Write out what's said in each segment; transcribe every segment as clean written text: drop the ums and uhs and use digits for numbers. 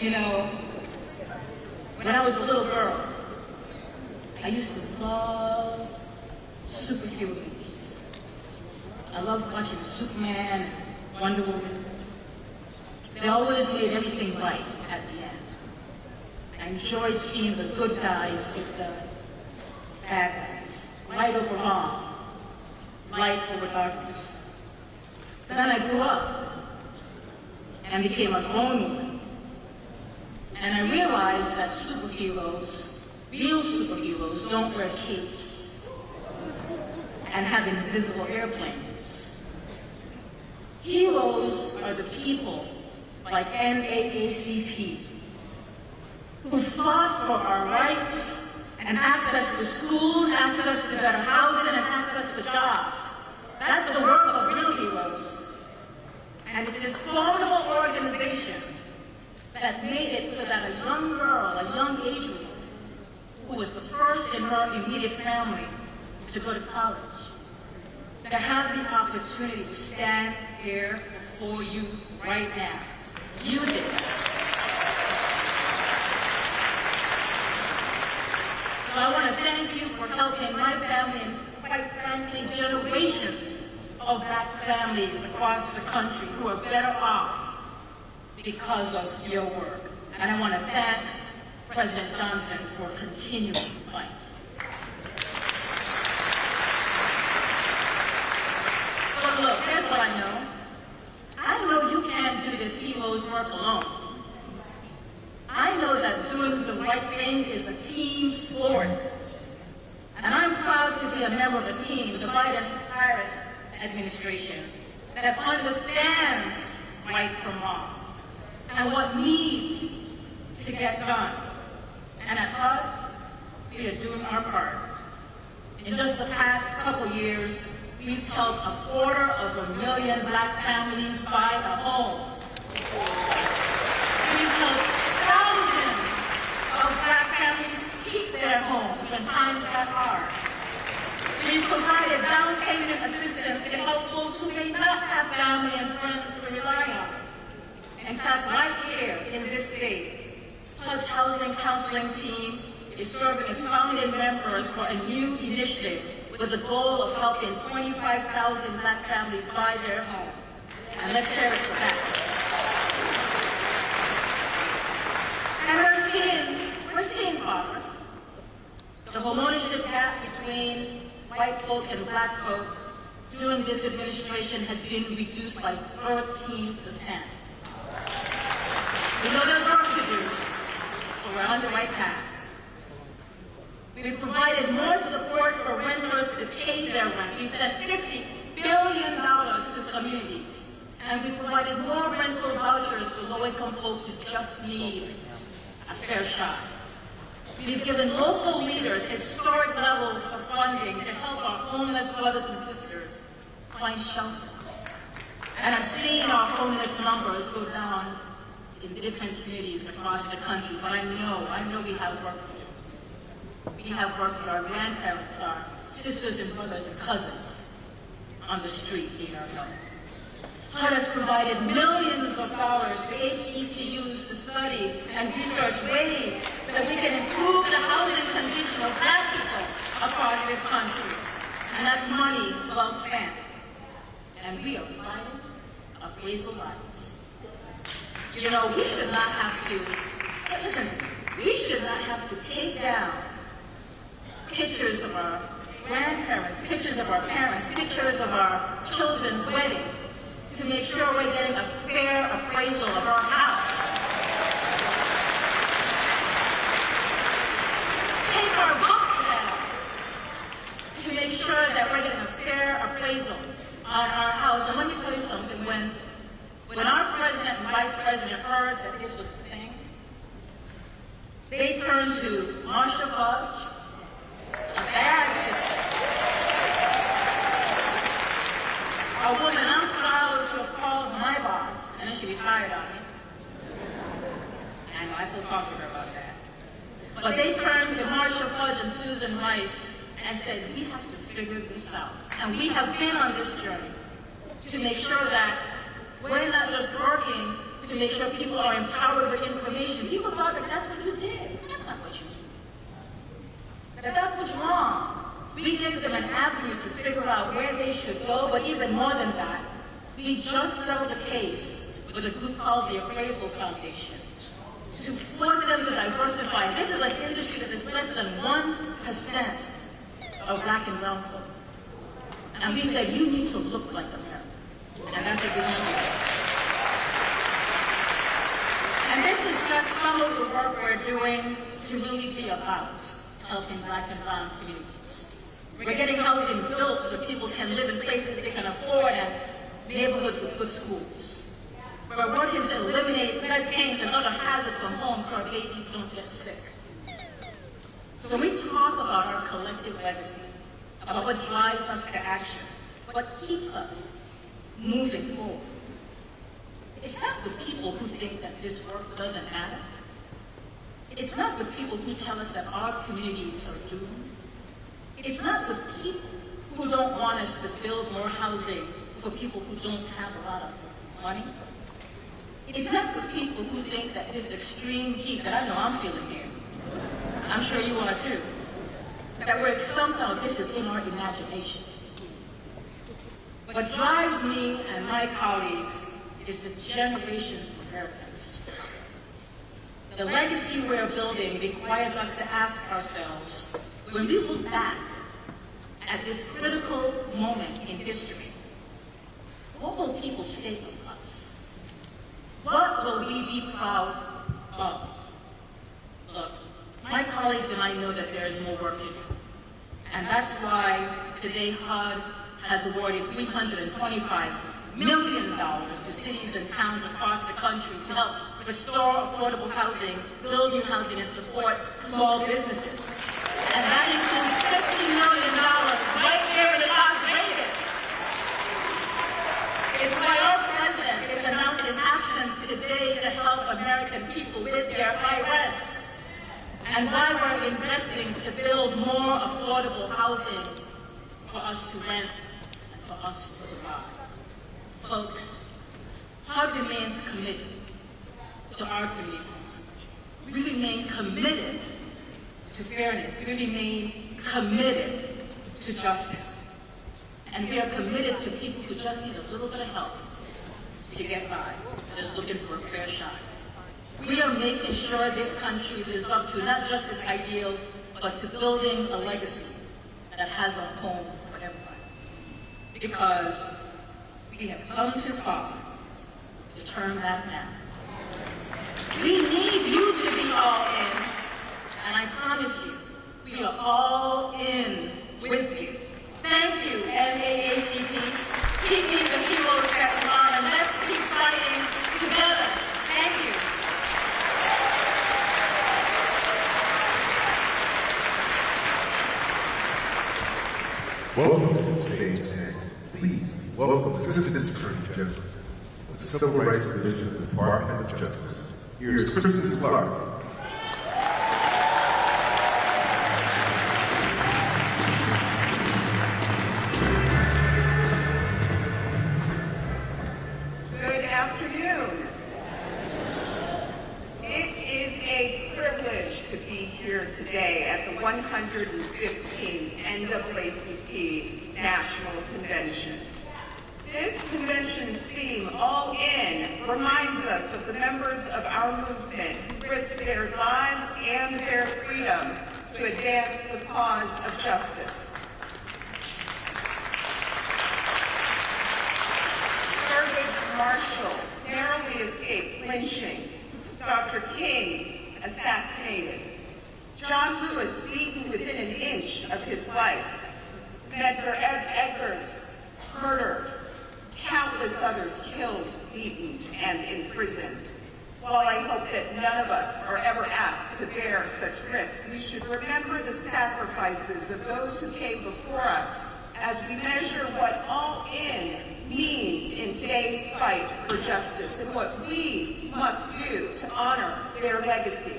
You know, when I was a little girl, I used to love superhero movies. I loved watching Superman and Wonder Woman. They always made everything right at the end. I enjoyed seeing the good guys with the bad guys. Right over wrong, light over darkness. Then I grew up and became a grown woman. And I realized that superheroes, real superheroes, don't wear capes and have invisible airplanes. Heroes are the people like NAACP who fought for our rights and access to schools, access to better housing, and access to jobs. That's the work of real heroes. And it's this formidable organization that made it so that a young girl, a young age group, who was the first in her immediate family to go to college, to have the opportunity to stand here before you right now. You did. So I want to thank you for helping my family and, quite frankly, generations of black families across the country who are better off because of your work. And I want to thank President Johnson for continuing the fight. But look, here's what I know. I know you can't do this hero's work alone. I know that doing the right thing is a team sport. And I'm proud to be a member of a team, the Biden-Harris administration, that understands right from wrong and what needs to get done. And at HUD, we are doing our part. In just the past couple years, we've helped 250,000 black families buy a home. We've helped thousands of black families keep their homes when times got hard. We've provided down payment assistance to help folks who may not have family and friends to rely on. In fact, right here in this state, HUD's housing counseling team is serving as founding members for a new initiative with the goal of helping 25,000 black families buy their home. And let's hear it for that. And we're seeing progress. The homeownership gap between white folk and black folk during this administration has been reduced by 13%. We know there's work to do, but we're on the right path. We've provided more support for renters to pay their rent. We've sent $50 billion to communities, and we provided more rental vouchers for low-income folks who just need a fair shot. We've given local leaders historic levels of funding to help our homeless brothers and sisters find shelter. And I've seen our homeless numbers go down in different communities across the country, but I know we have work to do. We have work with our grandparents, our sisters and brothers and cousins on the street in our help. HUD has provided millions of dollars for HBCUs to study and research ways that we can improve the housing condition of black people across this country. And that's money well spent. And we are fighting appraisal rights. You know, we should not have to take down pictures of our grandparents, pictures of our parents, pictures of our children's wedding to make sure we're getting a fair appraisal of our house. Take our books down to make sure that we're getting a fair appraisal on our house. And let me tell you something, when our president and vice president heard that this was the thing, they turned to Marsha Fudge, a bad sister, a woman I'm proud to have called my boss, and then she retired on me. I know, I still talk to her about that. But they turned to Marsha Fudge and Susan Rice and said, we have to figure this out. And we have been on this journey to make sure that we're not just working to make sure people are empowered with information, We gave them an avenue to figure out where they should go, but even more than that, we just settled the case with a group called the Appraisal Foundation to force them to diversify. This is an industry that is less than 1% of black and brown folk. And we said, you need to look like America. And that's a good idea. And this is just some of the work we're doing to really be about helping black and brown communities. We're getting housing built so people can live in places they can afford and neighborhoods with good schools. We're working to eliminate lead paint and other hazards from homes so our babies don't get sick. So we talk about our collective legacy, about what drives us to action, what keeps us moving forward. It's not the people who think that this work doesn't matter. It's not the people who tell us that our communities are doomed. It's not the people who don't want us to build more housing for people who don't have a lot of money. It's not the people who think that this extreme heat that I know I'm feeling here, I'm sure you are too, that somehow this is in our imagination. What drives me and my colleagues is the generations of Americans. The legacy we're building requires us to ask ourselves, when we look back at this critical moment in history, what will people say of us? What will we be proud of? Look, my colleagues and I know that there is more work to do. And that's why today HUD has awarded $325 million to cities and towns across the country to help restore affordable housing, build new housing, and support small businesses. And that includes $50 million right here in Las Vegas. It's why our president is announcing actions today to help American people with their high rents. And why we're investing to build more affordable housing for us to rent and for us to survive. Folks, HUD remains committed to our communities. We remain committed to fairness. We remain committed to justice. And we are committed to people who just need a little bit of help to get by, just looking for a fair shot. We are making sure this country lives up to not just its ideals, but to building a legacy that has a home for everybody. Because we have come too far to turn back now. We need you to be all in, and I promise you, we are all in with you. Thank you, NAACP. Keep being the heroes that we are, and let's keep fighting together. Thank you. Welcome to the stage next. Please welcome Assistant Attorney General of the Civil Rights Division of the Department of Justice. Here's Kristen Clark. Good afternoon. It is a privilege to be here today at the 115th NAACP National Convention. This convention's theme, All In, reminds us of the members of our movement who risked their lives and their freedom to advance the cause of justice. Thurgood Marshall narrowly escaped lynching. Dr. King assassinated. John Lewis beaten within an inch of his life. Medgar Evers murdered. Countless others killed, beaten, and imprisoned. While I hope that none of us are ever asked to bear such risk, we should remember the sacrifices of those who came before us as we measure what all in means in today's fight for justice and what we must do to honor their legacy.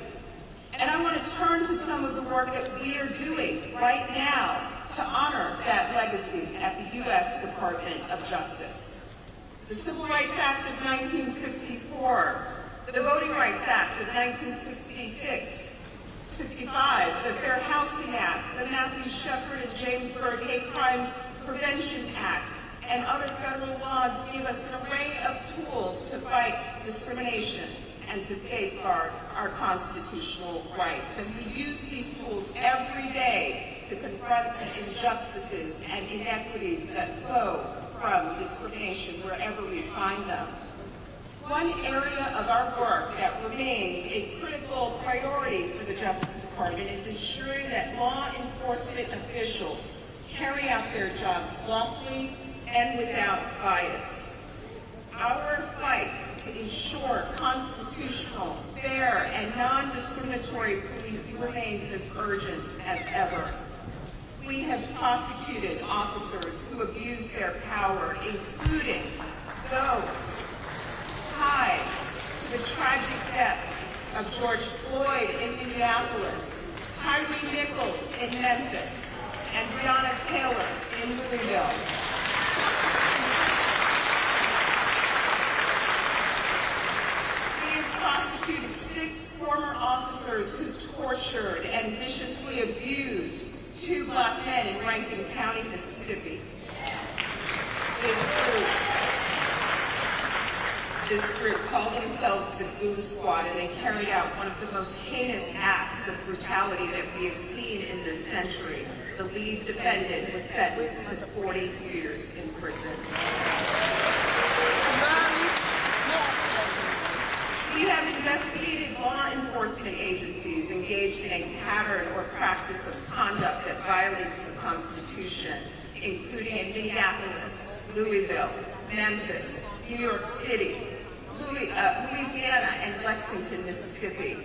And I want to turn to some of the work that we are doing right now to honor that legacy at the U.S. Department of Justice. The Civil Rights Act of 1964, the Voting Rights Act of 1966, 65, the Fair Housing Act, the Matthew Shepard and Jamesburg Hate Crimes Prevention Act, and other federal laws give us an array of tools to fight discrimination and to safeguard our constitutional rights. And we use these tools every day to confront the injustices and inequities that flow from discrimination wherever we find them. One area of our work that remains a critical priority for the Justice Department is ensuring that law enforcement officials carry out their jobs lawfully and without bias. Our fight to ensure constitutional, fair, and non-discriminatory policing remains as urgent as ever. We have prosecuted officers who abused their power, including those tied to the tragic deaths of George Floyd in Minneapolis, Tyree Nichols in Memphis, and Breonna Taylor in Louisville. We have prosecuted 6 former officers who tortured and viciously abused 2 black men in Rankin County, Mississippi. This group called themselves the Goon Squad, and they carried out one of the most heinous acts of brutality that we have seen in this century. The lead defendant was sentenced to 40 years in prison. We have investigated law enforcement agencies engaged in a pattern or practice of conduct that violates the Constitution, including in Minneapolis, Louisville, Memphis, New York City, Louisiana, and Lexington, Mississippi.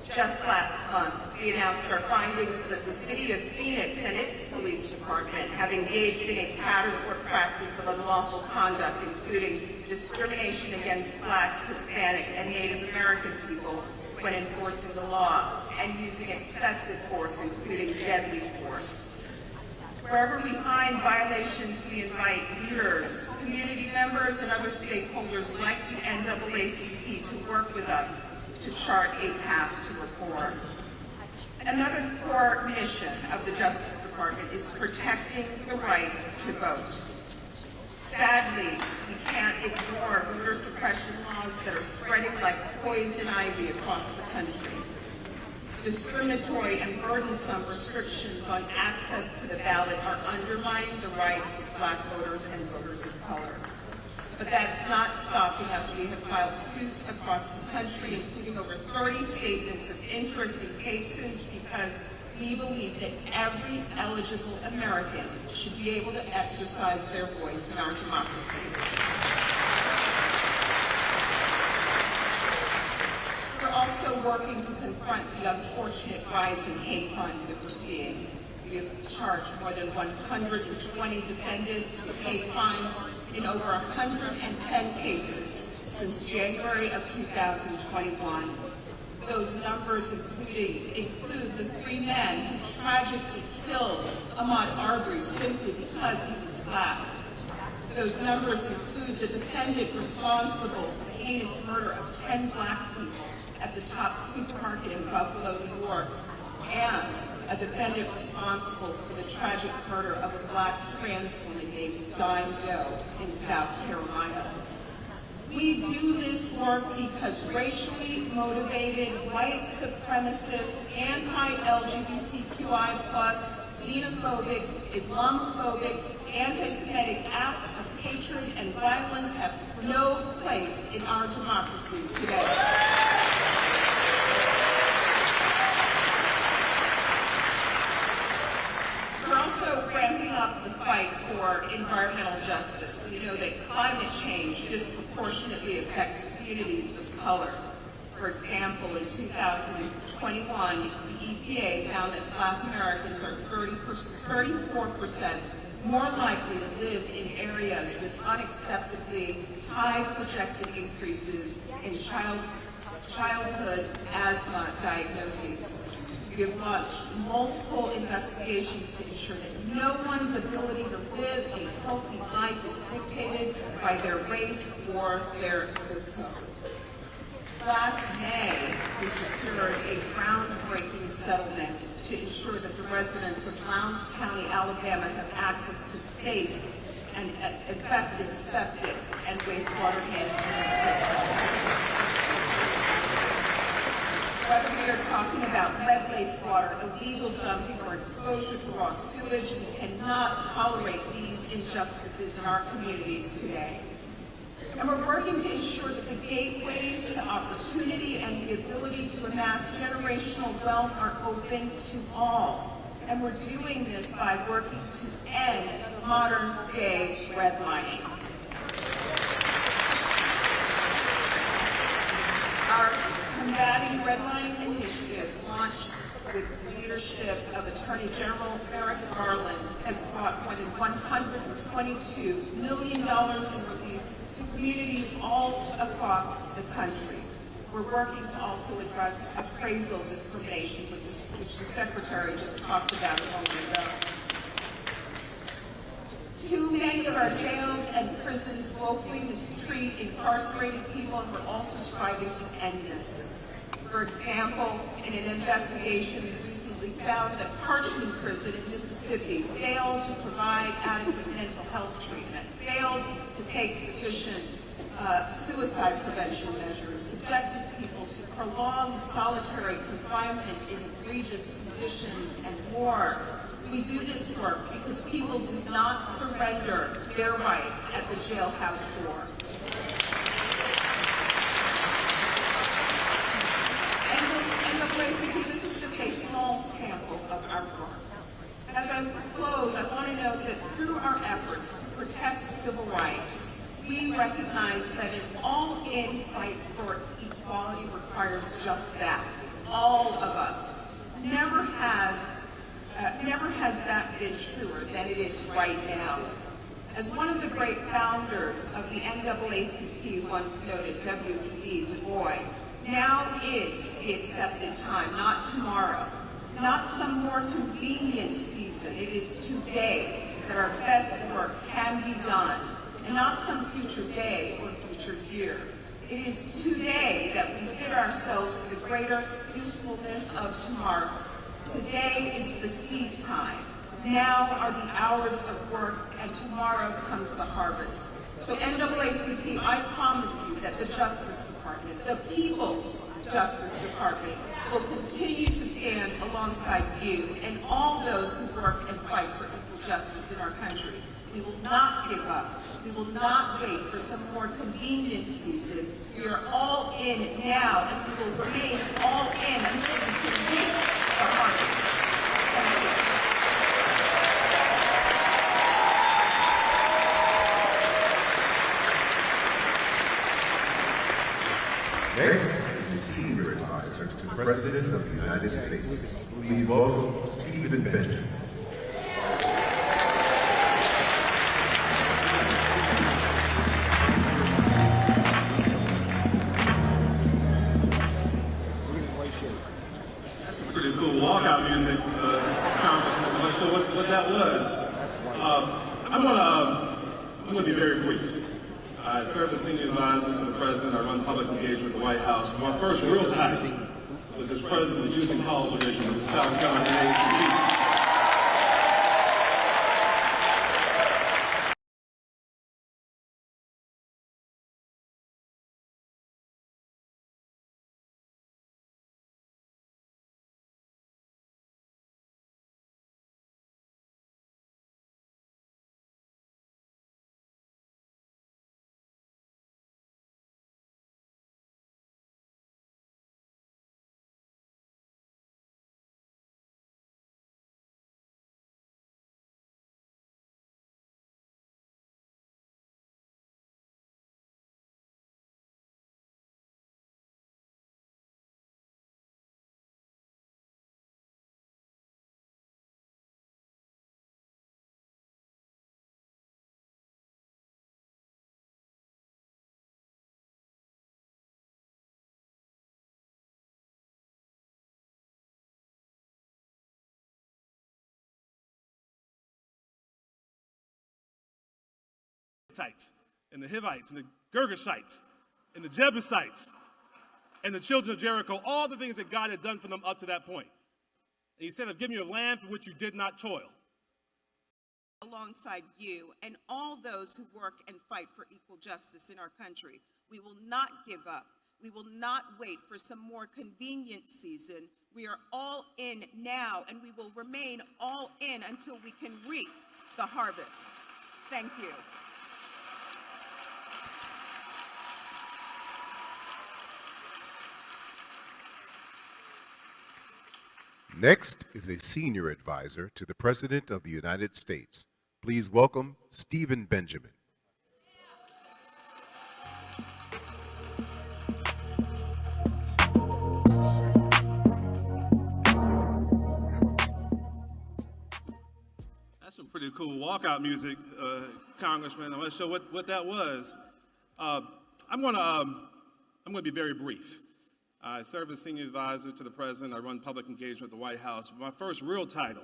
Just last month, we announced our findings that the city of Phoenix and its police department have engaged in a pattern or practice of unlawful conduct, including discrimination against Black, Hispanic, and Native American people when enforcing the law, and using excessive force, including deadly force. Wherever we find violations, we invite leaders, community members, and other stakeholders like the NAACP to work with us to chart a path to reform. Another core mission of the Justice Department is protecting the right to vote. Sadly, we can't ignore voter suppression laws that are spreading like poison ivy across the country. Discriminatory and burdensome restrictions on access to the ballot are undermining the rights of Black voters and voters of color. But that's not stopping us. We have filed suits across the country, including over 30 statements of interest in cases, because we believe that every eligible American should be able to exercise their voice in our democracy. We're also working to confront the unfortunate rise in hate crimes that we're seeing. We have charged more than 120 defendants with hate crimes in over 110 cases since January of 2021. Those numbers include the 3 men who tragically killed Ahmaud Arbery simply because he was Black. Those numbers include the defendant responsible for the heinous murder of 10 Black people at the Top Supermarket in Buffalo, New York, and a defendant responsible for the tragic murder of a Black trans woman named Dime Doe in South Carolina. We do this work because racially motivated, white supremacist, anti-LGBTQI+, xenophobic, Islamophobic, anti-Semitic acts of hatred and violence have no place in our democracy today. We're also ramping up the fight for environmental justice. We know that climate change disproportionately affects communities of color. For example, in 2021, the EPA found that Black Americans are 34% more likely to live in areas with unacceptably high projected increases in childhood asthma diagnoses. We have launched multiple investigations to ensure that no one's ability to live a healthy life is dictated by their race or their zip code. Last May, we secured a groundbreaking settlement to ensure that the residents of Lowndes County, Alabama have access to safe and effective septic and wastewater management systems. Whether we are talking about lead wastewater, illegal dumping, or exposure to raw sewage, we cannot tolerate these injustices in our communities today. And we're working to ensure that the gateways to opportunity and the ability to amass generational wealth are open to all. And we're doing this by working to end modern-day redlining. Our Combating Redlining Initiative, launched with the leadership of Attorney General Merrick Garland, has brought more than $122 million in relief to communities all across the country. We're working to also address appraisal discrimination, which the Secretary just talked about a moment ago. Too many of our jails and prisons woefully mistreat incarcerated people, and we're also striving to end this. For example, in an investigation, we recently found that Parchman Prison in Mississippi failed to provide adequate mental health treatment, failed to take sufficient suicide prevention measures, subjected people to prolonged solitary confinement in egregious conditions, and more. We do this work because people do not surrender their rights at the jailhouse door. This is just a small sample of our work. As I close, I want to note that through our efforts to protect civil rights, we recognize that an all-in fight for equality requires just that. All of us. Never has that been truer than it is right now. As one of the great founders of the NAACP once noted, W.E.B. Du Bois, now is the accepted time, not tomorrow, not some more convenient season. It is today that our best work can be done, and not some future day or future year. It is today that we fit ourselves for the greater usefulness of tomorrow. Today is the seed time. Now are the hours of work, and tomorrow comes the harvest. So NAACP, I promise you that the Justice Department, the People's Justice Department, will continue to stand alongside you and all those who work and fight for equal justice in our country. We will not give up. We will not wait for some more convenient season. We are all in now, and we will remain all in until we can reap the harvest. Thank you. Next is the Senior Advisor to the President of the United States. Please welcome Stephen Benjamin. That's some pretty cool walkout music, Congressman. I'm not sure what that was. I'm gonna be very brief. I served as senior advisor to the president. I run public engagement at the White House. My first real time was as president of the Youth and College Division of the South Carolina NAACP. And the Hivites, and the Girgashites, and the Jebusites, and the children of Jericho, all the things that God had done for them up to that point. And he said, I've given you a land for which you did not toil. Alongside you and all those who work and fight for equal justice in our country. We will not give up. We will not wait for some more convenient season. We are all in now, and we will remain all in until we can reap the harvest. Thank you. Next is a senior advisor to the President of the United States. Please welcome Stephen Benjamin. That's some pretty cool walkout music, Congressman. I'm not sure what that was. I'm going to be very brief. I serve as senior advisor to the president. I run public engagement at the White House. My first real title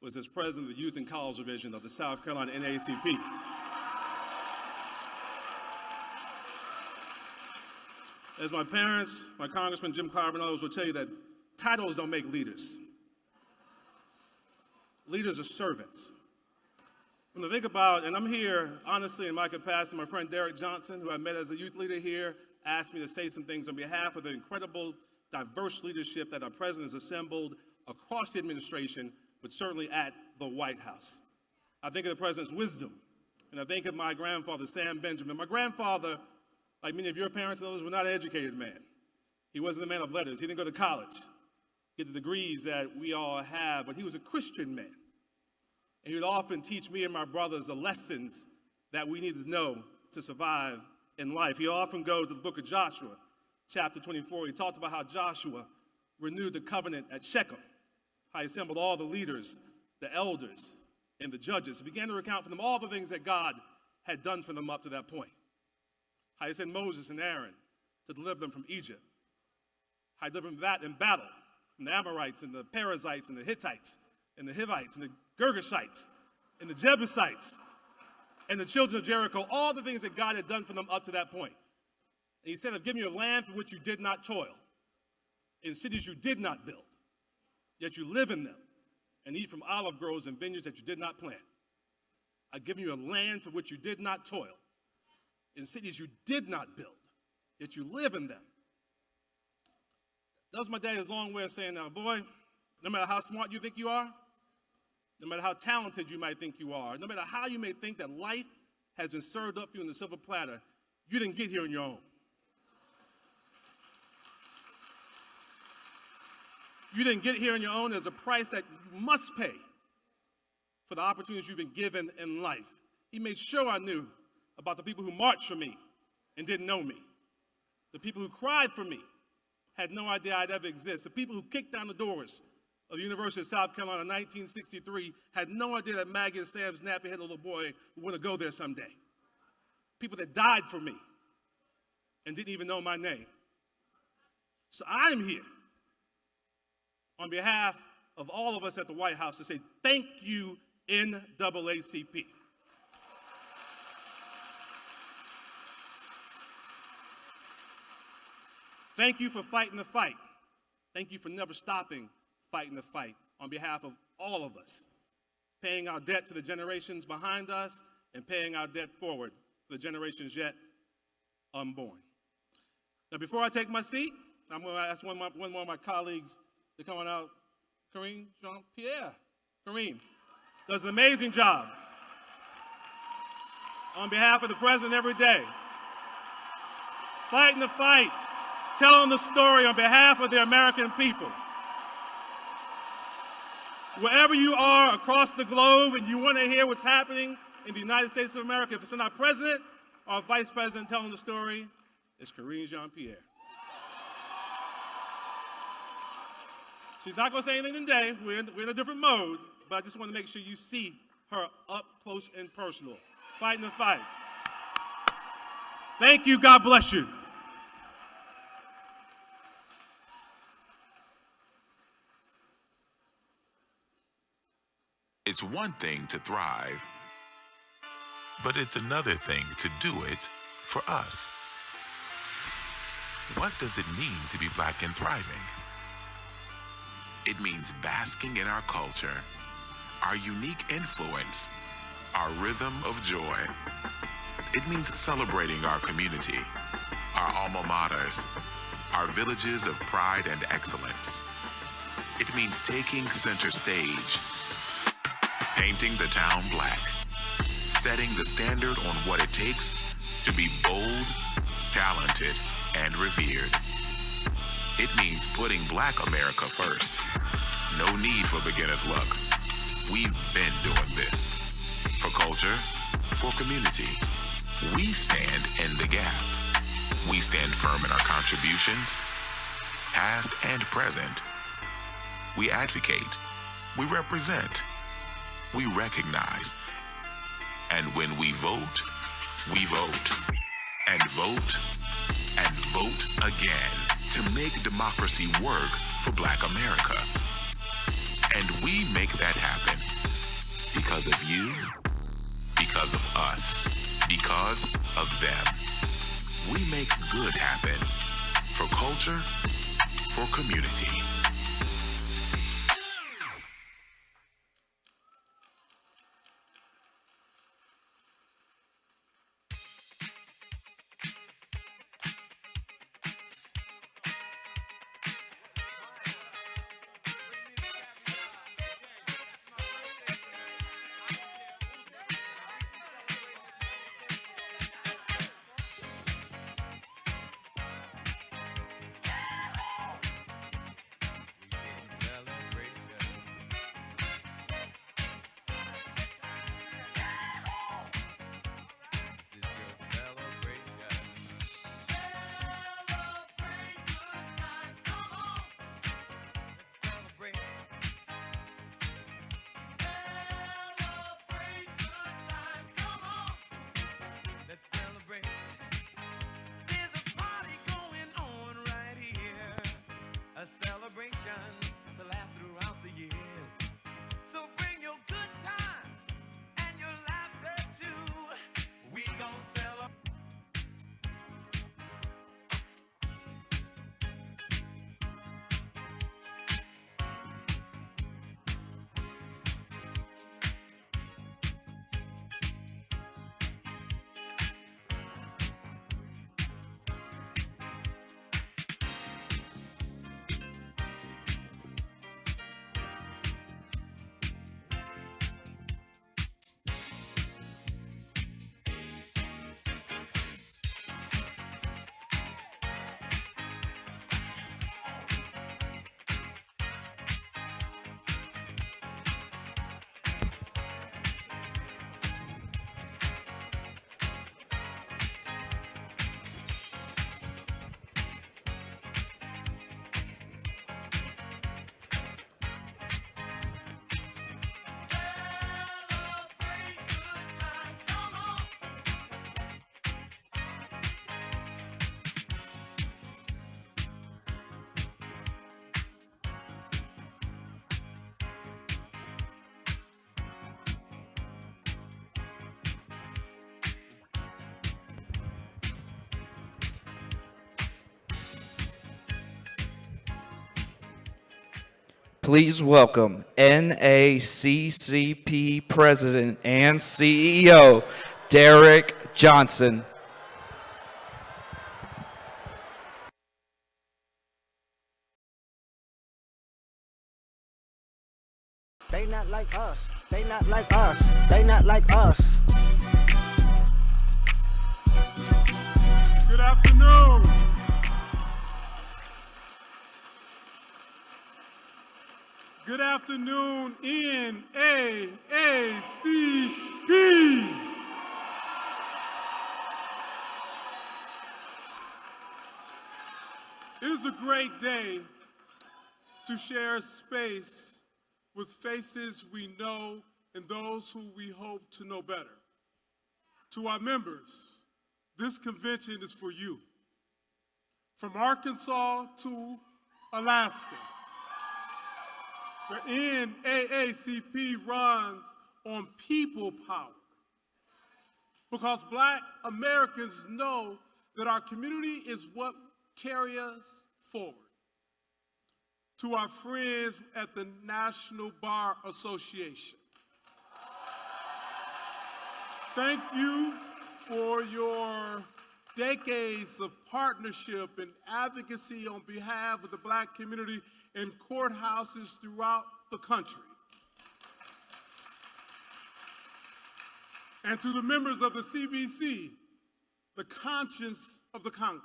was as president of the Youth and College Division of the South Carolina NAACP. As my parents, my Congressman Jim Clyburn and others will tell you that titles don't make leaders. Leaders are servants. When I think about, and I'm here honestly in my capacity, my friend Derek Johnson, who I met as a youth leader here, asked me to say some things on behalf of the incredible, diverse leadership that our president has assembled across the administration, but certainly at the White House. I think of the president's wisdom, and I think of my grandfather, Sam Benjamin. My grandfather, like many of your parents and others, was not an educated man. He wasn't a man of letters. He didn't go to college, get the degrees that we all have, but he was a Christian man. And he would often teach me and my brothers the lessons that we need to know to survive in life. He often go to the book of Joshua, chapter 24. He talked about how Joshua renewed the covenant at Shechem, how he assembled all the leaders, the elders, and the judges. He began to recount for them all the things that God had done for them up to that point. How he sent Moses and Aaron to deliver them from Egypt. How he delivered them in battle from the Amorites and the Perizzites and the Hittites and the Hivites and the Girgashites and the Jebusites and the children of Jericho, all the things that God had done for them up to that point. And he said, I've given you a land for which you did not toil, in cities you did not build, yet you live in them and eat from olive groves and vineyards that you did not plant. I've given you a land for which you did not toil, in cities you did not build, yet you live in them. That was my daddy's long way of saying, now, boy, no matter how smart you think you are, no matter how talented you might think you are, no matter how you may think that life has been served up for you in the silver platter, you didn't get here on your own. You didn't get here on your own. There's a price that you must pay for the opportunities you've been given in life. He made sure I knew about the people who marched for me and didn't know me. The people who cried for me, had no idea I'd ever exist. The people who kicked down the doors of the University of South Carolina in 1963 had no idea that Maggie and Sam's nappy-headed little boy would want to go there someday. People that died for me and didn't even know my name. So I'm here on behalf of all of us at the White House to say thank you, NAACP. Thank you for fighting the fight. Thank you for never stopping fighting the fight on behalf of all of us, paying our debt to the generations behind us and paying our debt forward to the generations yet unborn. Now, before I take my seat, I'm going to ask one more of my colleagues to come on out. Kareem Jean-Pierre. Kareem does an amazing job on behalf of the president every day, fighting the fight, telling the story on behalf of the American people. Wherever you are across the globe and you want to hear what's happening in the United States of America, if it's not our president or our vice president telling the story, it's Kareem Jean-Pierre. She's not going to say anything today. We're in a different mode, but I just want to make sure you see her up close and personal, fighting the fight. Thank you. God bless you. It's one thing to thrive, but it's another thing to do it for us. What does it mean to be Black and thriving? It means basking in our culture, our unique influence, our rhythm of joy. It means celebrating our community, our alma maters, our villages of pride and excellence. It means taking center stage, painting the town black, setting the standard on what it takes to be bold, talented, and revered. It means putting Black America first. No need for beginner's luck. We've been doing this. For culture, for community. We stand in the gap. We stand firm in our contributions, past and present. We advocate. We represent. We recognize. And when we vote, we vote. And vote. And vote again to make democracy work for Black America. And we make that happen because of you, because of us, because of them. We make good happen for culture, for community. Please welcome NAACP President and CEO, Derek Johnson. They not like us. They not like us. They not like us. Good afternoon. Good afternoon, NAACP. It is a great day to share space with faces we know and those who we hope to know better. To our members, this convention is for you. From Arkansas to Alaska, the NAACP runs on people power because Black Americans know that our community is what carries us forward. to our friends at the National Bar Association. Thank you for your decades of partnership and advocacy on behalf of the Black community in courthouses throughout the country. And to the members of the CBC, the conscience of the Congress.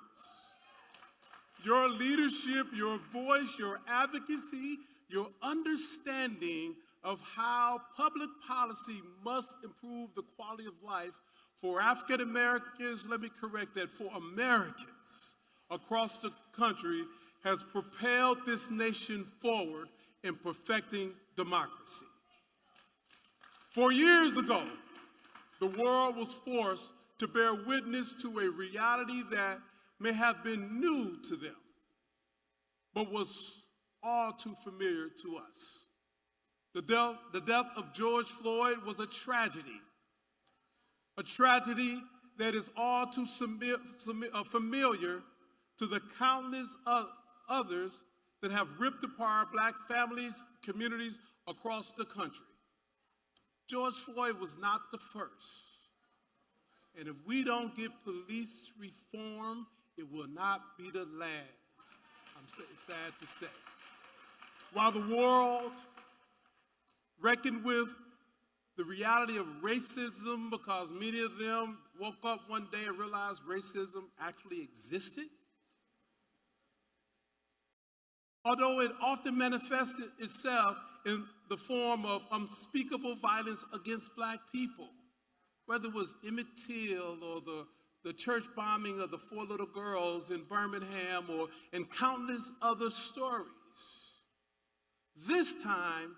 Your leadership, your voice, your advocacy, your understanding of how public policy must improve the quality of life for African Americans, let me correct that, for Americans across the country has propelled this nation forward in perfecting democracy. 4 years ago, the world was forced to bear witness to a reality that may have been new to them, but was all too familiar to us. The death of George Floyd was a tragedy that is all too familiar to the countless others that have ripped apart Black families, communities across the country. George Floyd was not the first. And if we don't get police reform, it will not be the last. I'm sad to say. While the world reckoned with the reality of racism because many of them woke up one day and realized racism actually existed, although it often manifested itself in the form of unspeakable violence against Black people, whether it was Emmett Till or the church bombing of the 4 little girls in Birmingham or in countless other stories. This time,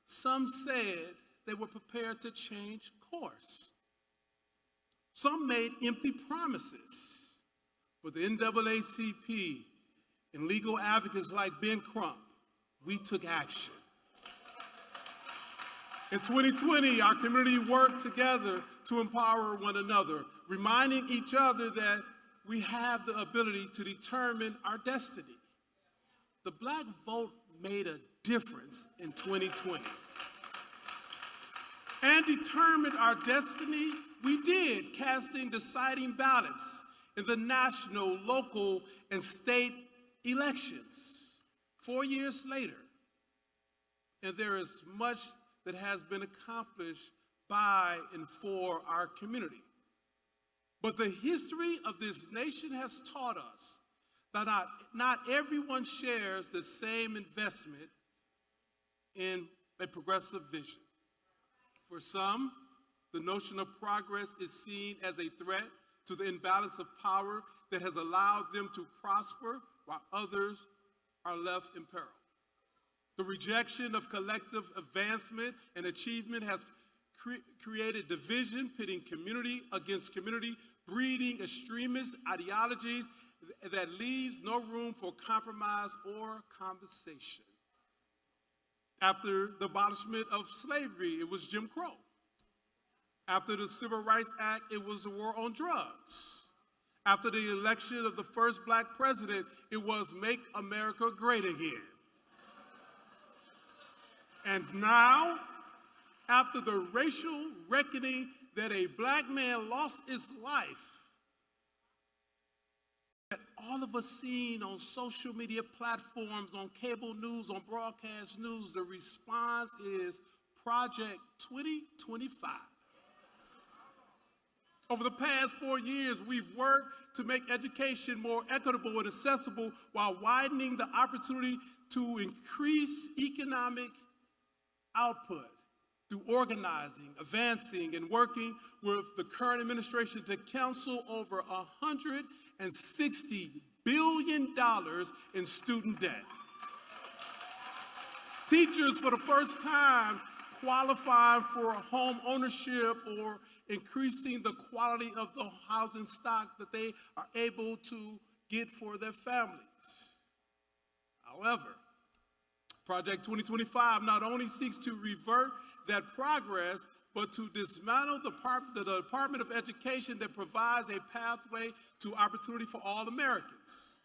some said they were prepared to change course. Some made empty promises, but the NAACP and legal advocates like Ben Crump, we took action. In 2020, our community worked together to empower one another, reminding each other that we have the ability to determine our destiny. The Black vote made a difference in 2020. And determined our destiny, we did, casting deciding ballots in the national, local, and state elections 4 years later. And there is much that has been accomplished by and for our community. But the history of this nation has taught us that not everyone shares the same investment in a progressive vision. For some, the notion of progress is seen as a threat to the imbalance of power that has allowed them to prosper while others are left in peril. The rejection of collective advancement and achievement has created division, pitting community against community, breeding extremist ideologies that leaves no room for compromise or conversation. After the abolishment of slavery, it was Jim Crow. After the Civil Rights Act, it was the war on drugs. After the election of the first Black president, it was Make America Great Again. And now, after the racial reckoning that a Black man lost his life, that all of us seen on social media platforms, on cable news, on broadcast news, the response is Project 2025. Over the past 4 years, we've worked to make education more equitable and accessible while widening the opportunity to increase economic output through organizing, advancing, and working with the current administration to cancel over $160 billion in student debt. Teachers, for the first time, qualify for home ownership or increasing the quality of the housing stock that they are able to get for their families. However, Project 2025 not only seeks to revert that progress, but to dismantle the Department of Education that provides a pathway to opportunity for all Americans.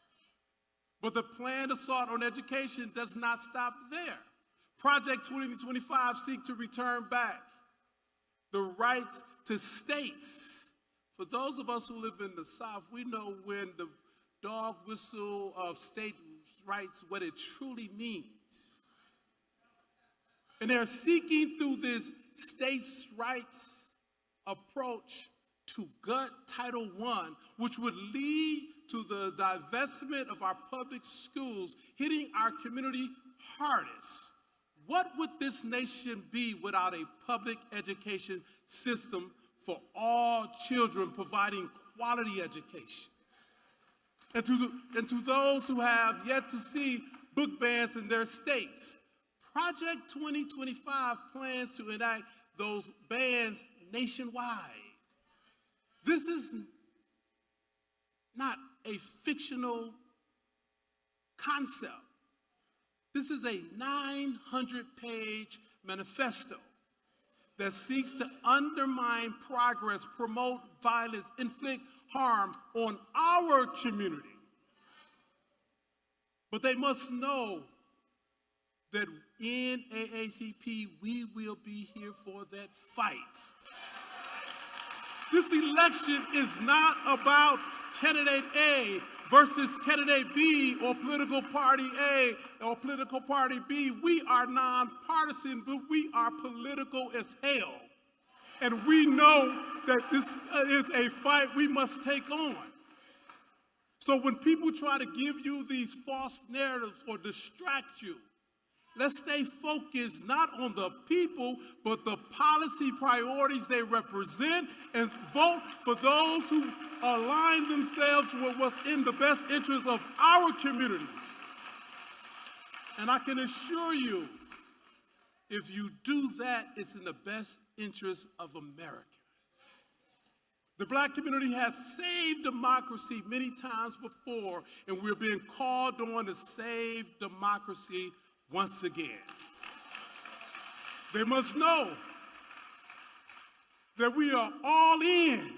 But the planned assault on education does not stop there. Project 2025 seeks to return back the rights to states. For those of us who live in the South, we know when the dog whistle of state rights, what it truly means. And they're seeking through this states' rights approach to gut Title I, which would lead to the divestment of our public schools, hitting our community hardest. What would this nation be without a public education system for all children, providing quality education? And to those who have yet to see book bans in their states, Project 2025 plans to enact those bans nationwide. This is not a fictional concept. This is a 900-page manifesto that seeks to undermine progress, promote violence, inflict harm on our community. But they must know that in NAACP, we will be here for that fight. This election is not about candidate A versus candidate B or political party A or political party B. We are nonpartisan, but we are political as hell. And we know that this is a fight we must take on. So when people try to give you these false narratives or distract you, let's stay focused not on the people, but the policy priorities they represent, and vote for those who align themselves with what's in the best interest of our communities. And I can assure you, if you do that, it's in the best interest of America. The Black community has saved democracy many times before, and we're being called on to save democracy once again. They must know that we are all in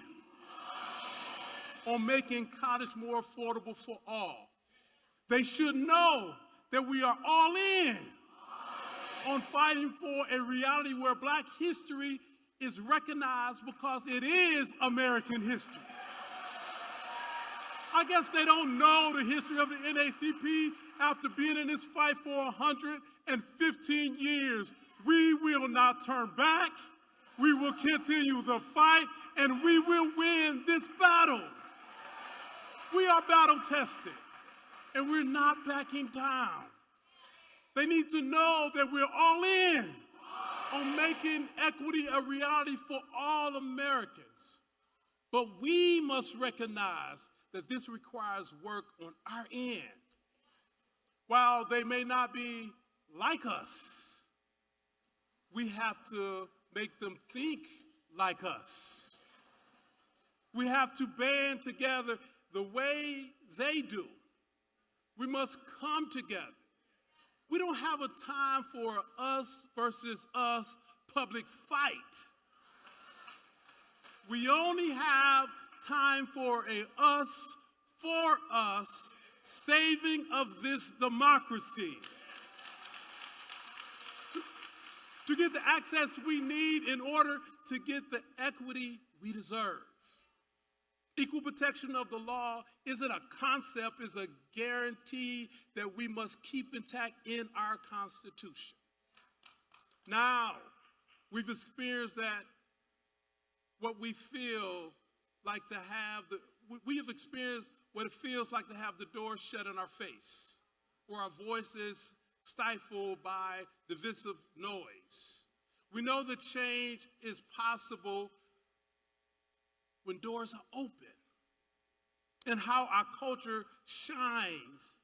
on making college more affordable for all. They should know that we are all in on fighting for a reality where Black history is recognized because it is American history. I guess they don't know the history of the NAACP after being in this fight for 115 years. We will not turn back. We will continue the fight, and we will win this battle. We are battle tested, and we're not backing down. They need to know that we're all in on making equity a reality for all Americans. But we must recognize that this requires work on our end. While they may not be like us, we have to make them think like us. We have to band together the way they do. We must come together. We don't have a time for us versus us public fight. We only have time for a us for us saving of this democracy. To get the access we need in order to get the equity we deserve. Equal protection of the law isn't a concept, it's a guarantee that we must keep intact in our Constitution. Now, we've experienced that what we feel like to have we have experienced what it feels like to have the door shut in our face, or our voices stifled by divisive noise. We know that change is possible when doors are open, and how our culture shines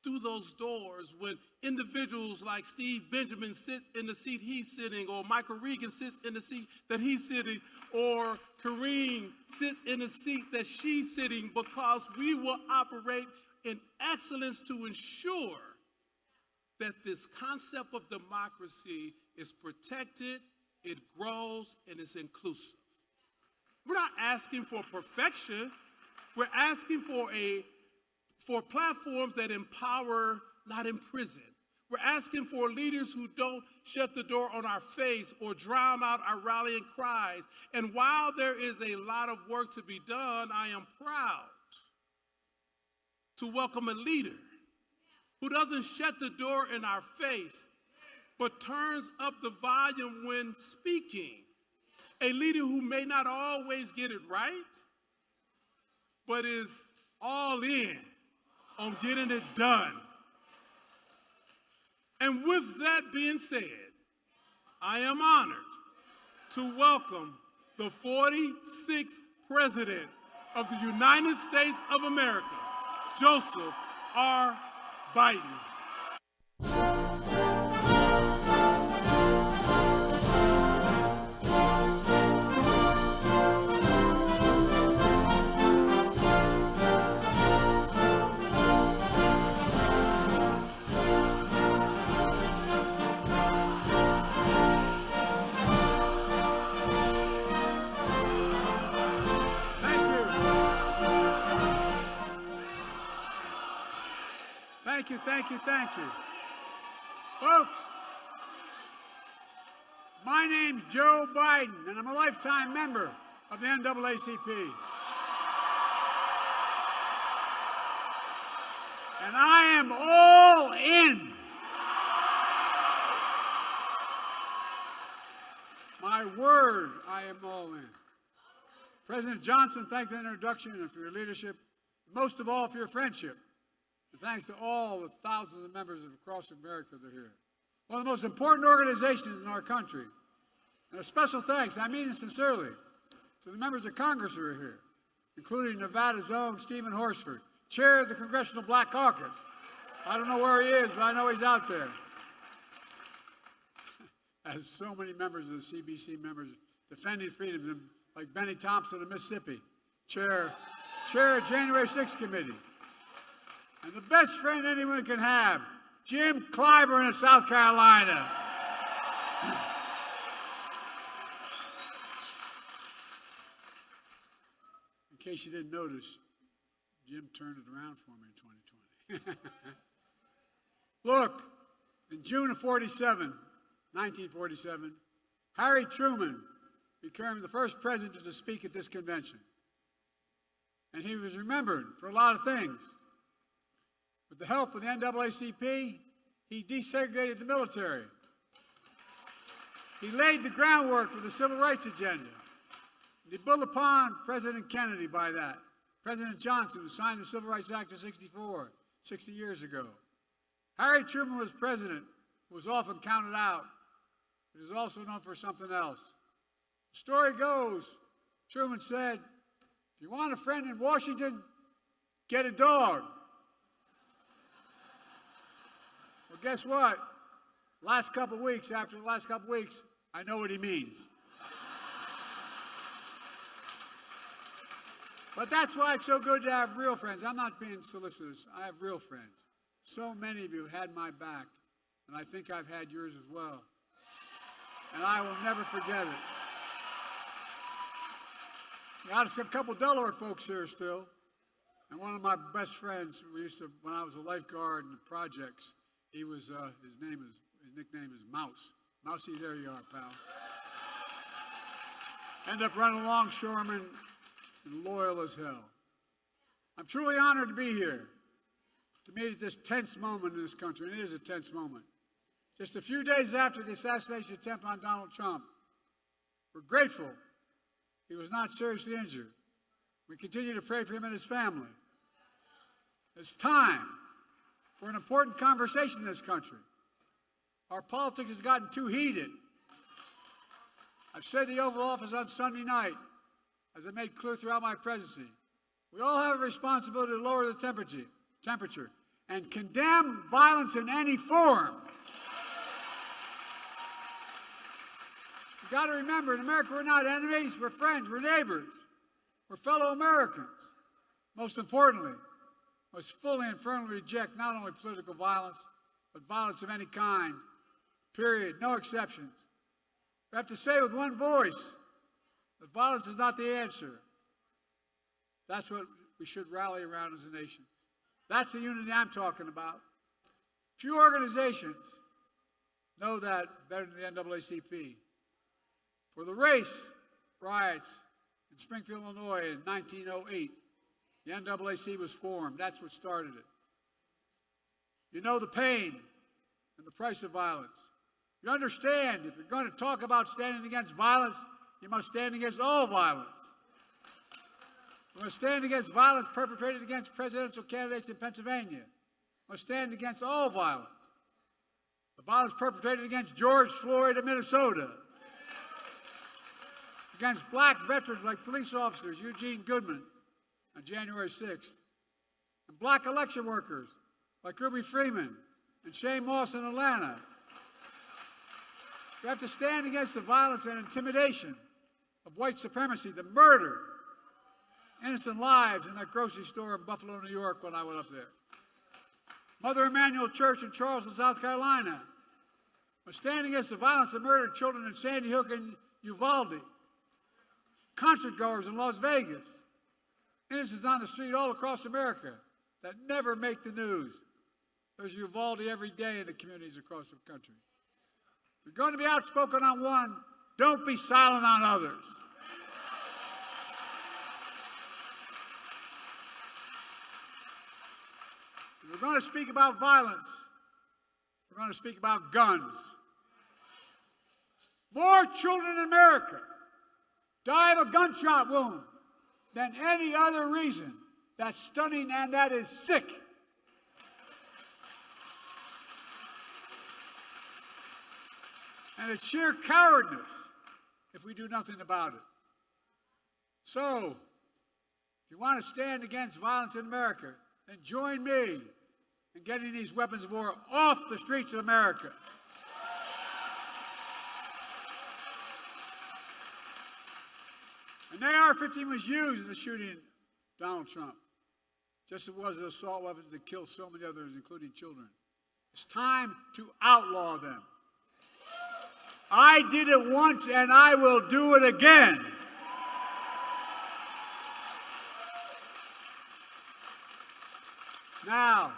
through those doors when individuals like Steve Benjamin sits in the seat he's sitting, or Michael Regan sits in the seat that he's sitting, or Karine sits in the seat that she's sitting, because we will operate in excellence to ensure that this concept of democracy is protected, it grows, and is inclusive. We're not asking for perfection. We're asking for a for platforms that empower, not imprison. We're asking for leaders who don't shut the door on our face or drown out our rallying cries. And while there is a lot of work to be done, I am proud to welcome a leader who doesn't shut the door in our face, but turns up the volume when speaking. A leader who may not always get it right, but is all in on getting it done. And with that being said, I am honored to welcome the 46th President of the United States of America, Joseph R. Biden. Thank you. Folks, my name's Joe Biden, and I'm a lifetime member of the NAACP. And I am all in. My word, I am all in. President Johnson, thanks for the introduction and for your leadership, most of all for your friendship. And thanks to all the thousands of members of across America that are here. One of the most important organizations in our country. And a special thanks, I mean it sincerely, to the members of Congress who are here, including Nevada's own Stephen Horsford, chair of the Congressional Black Caucus. I don't know where he is, but I know he's out there. As so many members of the CBC members defending freedom, like Benny Thompson of Mississippi, chair of January 6th Committee. And the best friend anyone can have, Jim Clyburn of South Carolina. In case you didn't notice, Jim turned it around for me in 2020. Look, in June of 1947, Harry Truman became the first president to speak at this convention. And he was remembered for a lot of things. With the help of the NAACP, he desegregated the military. He laid the groundwork for the civil rights agenda. And he built upon President Kennedy by that. President Johnson, who signed the Civil Rights Act of '64, 60 years ago. Harry Truman was president, who was often counted out. He was also known for something else. The story goes, Truman said, if you want a friend in Washington, get a dog. Well, guess what? After the last couple of weeks, I know what he means. But that's why it's so good to have real friends. I'm not being solicitous. I have real friends. So many of you had my back, and I think I've had yours as well. And I will never forget it. Got a couple Delaware folks here still. And one of my best friends, when I was a lifeguard in the projects, his nickname is Mouse. Mousy, there you are, pal. Ended up running longshoreman and loyal as hell. I'm truly honored to be here, to meet at this tense moment in this country, and it is a tense moment. Just a few days after the assassination attempt on Donald Trump, we're grateful he was not seriously injured. We continue to pray for him and his family. It's time for an important conversation in this country. Our politics has gotten too heated. I've said in the Oval Office on Sunday night, as I made clear throughout my presidency, we all have a responsibility to lower the temperature and condemn violence in any form. You've got to remember, in America, we're not enemies, we're friends, we're neighbors, we're fellow Americans. Most importantly, must fully and firmly reject not only political violence, but violence of any kind, period, no exceptions. We have to say with one voice that violence is not the answer. That's what we should rally around as a nation. That's the unity I'm talking about. Few organizations know that better than the NAACP. For the race riots in Springfield, Illinois in 1908, the NAACP was formed. That's what started it. You know the pain and the price of violence. You understand if you're going to talk about standing against violence, you must stand against all violence. You must stand against violence perpetrated against presidential candidates in Pennsylvania. You must stand against all violence. The violence perpetrated against George Floyd in Minnesota. Against black veterans like police officers Eugene Goodman on January 6th. And black election workers like Ruby Freeman and Shane Moss in Atlanta. You have to stand against the violence and intimidation of white supremacy that murdered innocent lives in that grocery store in Buffalo, New York when I went up there. Mother Emanuel Church in Charleston, South Carolina was standing against the violence that murdered children in Sandy Hook and Uvalde. Concert goers in Las Vegas. Innocents on the street all across America that never make the news. There's Uvalde every day in the communities across the country. If you're going to be outspoken on one, don't be silent on others. If we're going to speak about violence, we're going to speak about guns. More children in America die of a gunshot wound than any other reason. That's stunning and that is sick. And it's sheer cowardness if we do nothing about it. So, if you want to stand against violence in America, then join me in getting these weapons of war off the streets of America. An AR-15 was used in the shooting of Donald Trump, just as it was an assault weapon that killed so many others, including children. It's time to outlaw them. I did it once and I will do it again. Now,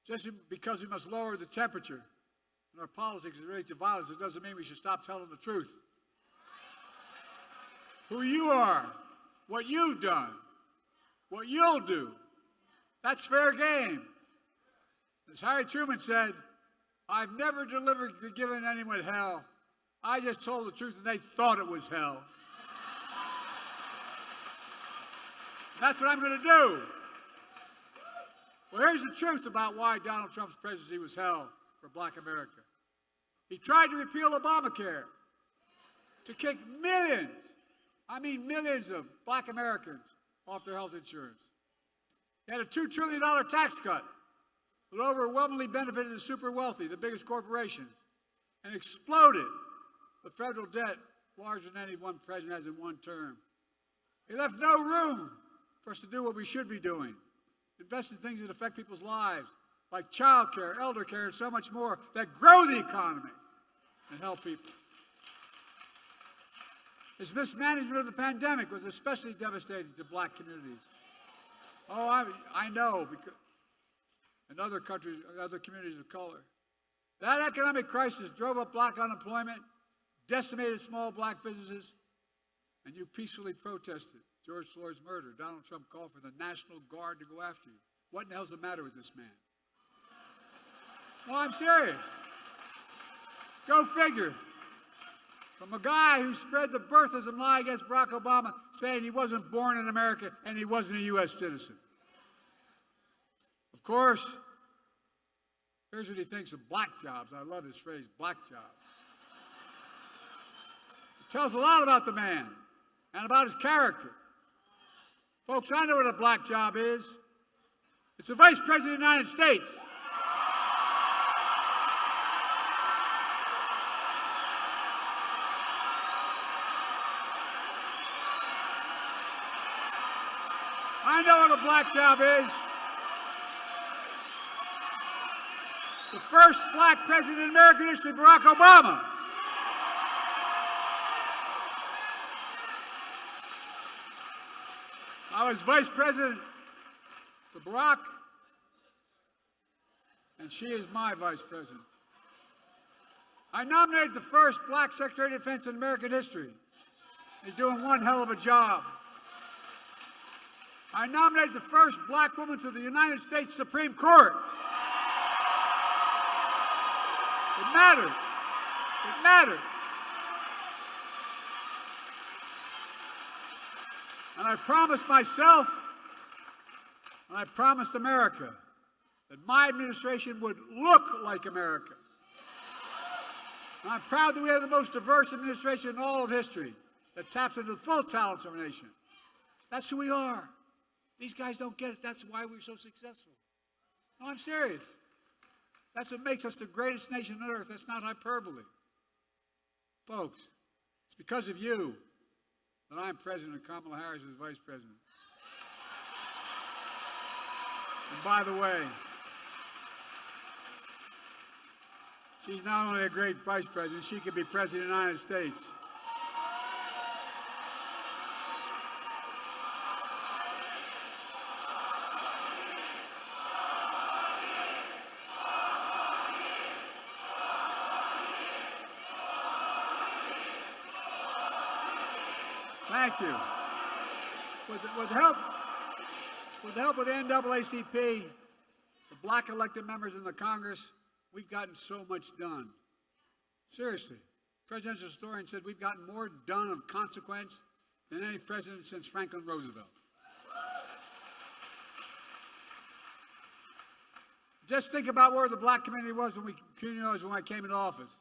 just because we must lower the temperature in our politics as it relates to violence, it doesn't mean we should stop telling the truth. Who you are, what you've done, what you'll do, that's fair game. As Harry Truman said, I've never given anyone hell. I just told the truth and they thought it was hell. That's what I'm going to do. Well, here's the truth about why Donald Trump's presidency was hell for black America. He tried to repeal Obamacare to kick millions, I mean millions of black Americans off their health insurance. He had a $2 trillion tax cut that overwhelmingly benefited the super wealthy, the biggest corporations, and exploded the federal debt larger than any one president has in one term. He left no room for us to do what we should be doing. Invest in things that affect people's lives, like child care, elder care, and so much more that grow the economy and help people. His mismanagement of the pandemic was especially devastating to black communities. Oh, I know, because in other countries, other communities of color. That economic crisis drove up black unemployment, decimated small black businesses, and you peacefully protested George Floyd's murder. Donald Trump called for the National Guard to go after you. What in the hell's the matter with this man? No, I'm serious. Go figure. From a guy who spread the birthism lie against Barack Obama, saying he wasn't born in America and he wasn't a U.S. citizen. Of course, here's what he thinks of black jobs. I love his phrase, black jobs. It tells a lot about the man and about his character. Folks, I know what a black job is. It's the Vice President of the United States. I know what a black job is. The first black president in American history, Barack Obama. I was vice president to Barack, and she is my vice president. I nominated the first black Secretary of Defense in American history. He's doing one hell of a job. I nominated the first black woman to the United States Supreme Court. It mattered. It mattered. And I promised myself, and I promised America, that my administration would look like America. And I'm proud that we have the most diverse administration in all of history that taps into the full talents of our nation. That's who we are. These guys don't get it. That's why we're so successful. No, I'm serious. That's what makes us the greatest nation on earth. That's not hyperbole. Folks, it's because of you that I'm president and Kamala Harris is vice president. And by the way, she's not only a great vice president, she could be president of the United States. Thank you. With the help of the NAACP, the black elected members in the Congress, we've gotten so much done. Seriously. Presidential historian said we've gotten more done of consequence than any president since Franklin Roosevelt. Just think about where the black community was when I came into office.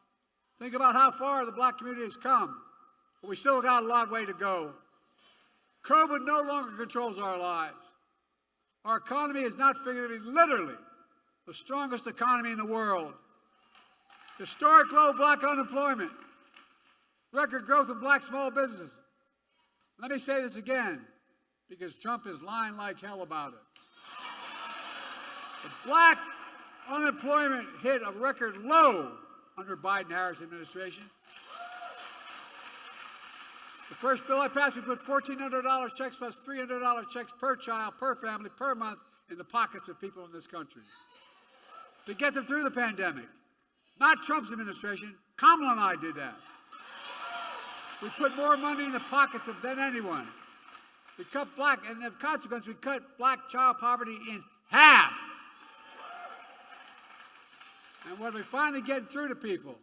Think about how far the black community has come. But we still got a long way to go. COVID no longer controls our lives. Our economy is not figuratively, literally, the strongest economy in the world. Historic low black unemployment. Record growth in black small businesses. Let me say this again, because Trump is lying like hell about it. The black unemployment hit a record low under Biden-Harris administration. The first bill I passed, we put $1,400 checks plus $300 checks per child, per family, per month in the pockets of people in this country to get them through the pandemic. Not Trump's administration. Kamala and I did that. We put more money in the pockets than anyone. We cut black, and as a consequence, we cut black child poverty in half. And when we finally get through to people,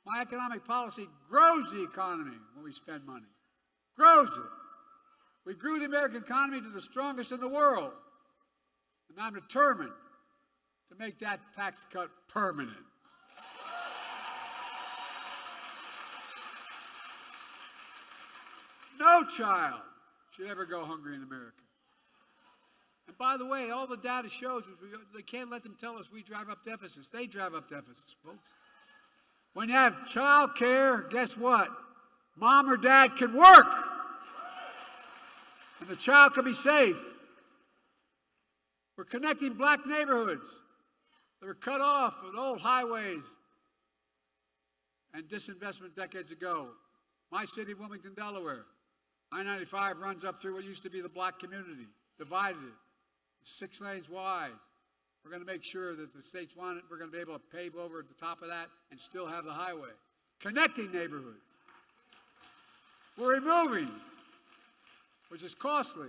my economic policy grows the economy when we spend money. Grows it. We grew the American economy to the strongest in the world. And I'm determined to make that tax cut permanent. No child should ever go hungry in America. And by the way, all the data shows they can't let them tell us we drive up deficits. They drive up deficits, folks. When you have child care, guess what? Mom or dad can work. And the child can be safe. We're connecting black neighborhoods that were cut off with old highways and disinvestment decades ago. My city, Wilmington, Delaware. I-95 runs up through what used to be the black community, divided it. 6 lanes wide. We're going to make sure that the states want it. We're going to be able to pave over at the top of that and still have the highway. Connecting neighborhoods. We're removing, which is costly,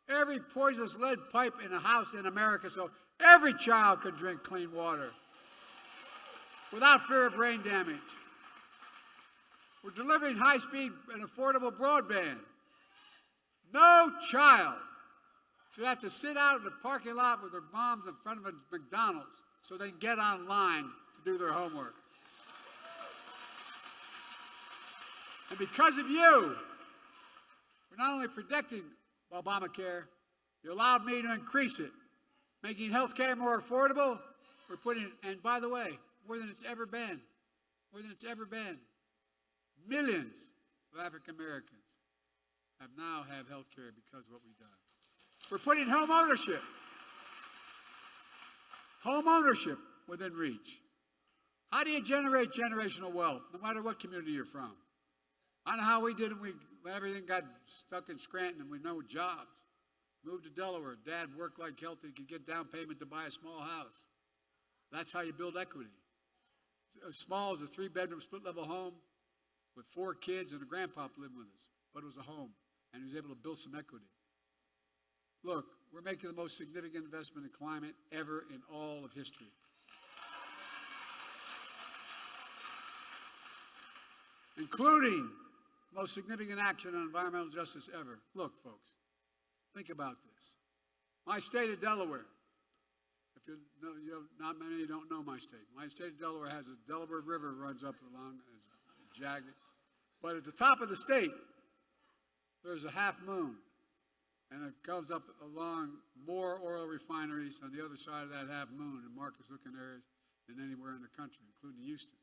every poisonous lead pipe in a house in America so every child can drink clean water without fear of brain damage. We're delivering high-speed and affordable broadband. No child should have to sit out in the parking lot with their moms in front of a McDonald's so they can get online to do their homework. And because of you, we're not only protecting Obamacare, you allowed me to increase it, making health care more affordable. We're putting, and by the way, more than it's ever been, millions of African Americans now have health care because of what we've done. We're putting home ownership within reach. How do you generate generational wealth, no matter what community you're from? I know how we did it when everything got stuck in Scranton and we no jobs. Moved to Delaware. Dad worked like healthy, could get down payment to buy a small house. That's how you build equity. As small as a 3-bedroom split-level home with 4 kids and a grandpop living with us, but it was a home, and he was able to build some equity. Look, we're making the most significant investment in climate ever in all of history. Including the most significant action on environmental justice ever. Look, folks, think about this. My state of Delaware, if you know, not many don't know my state. My state of Delaware has a Delaware River runs up along, jagged. But at the top of the state, there's a half moon. And it goes up along more oil refineries on the other side of that half moon in Marcus-Hook areas than anywhere in the country, including Houston.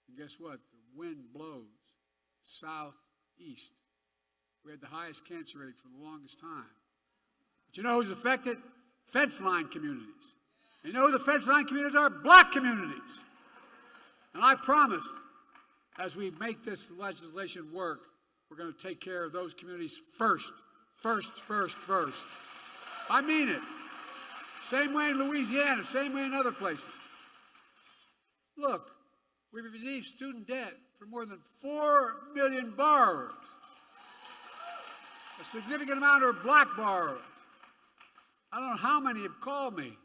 And guess what? The wind blows southeast. We had the highest cancer rate for the longest time. But you know who's affected? Fence line communities. You know who the fence line communities are? Black communities. And I promised, as we make this legislation work, we're going to take care of those communities first. First. I mean it. Same way in Louisiana, same way in other places. Look, we've received student debt for more than 4 million borrowers. A significant amount are black borrowers. I don't know how many have called me,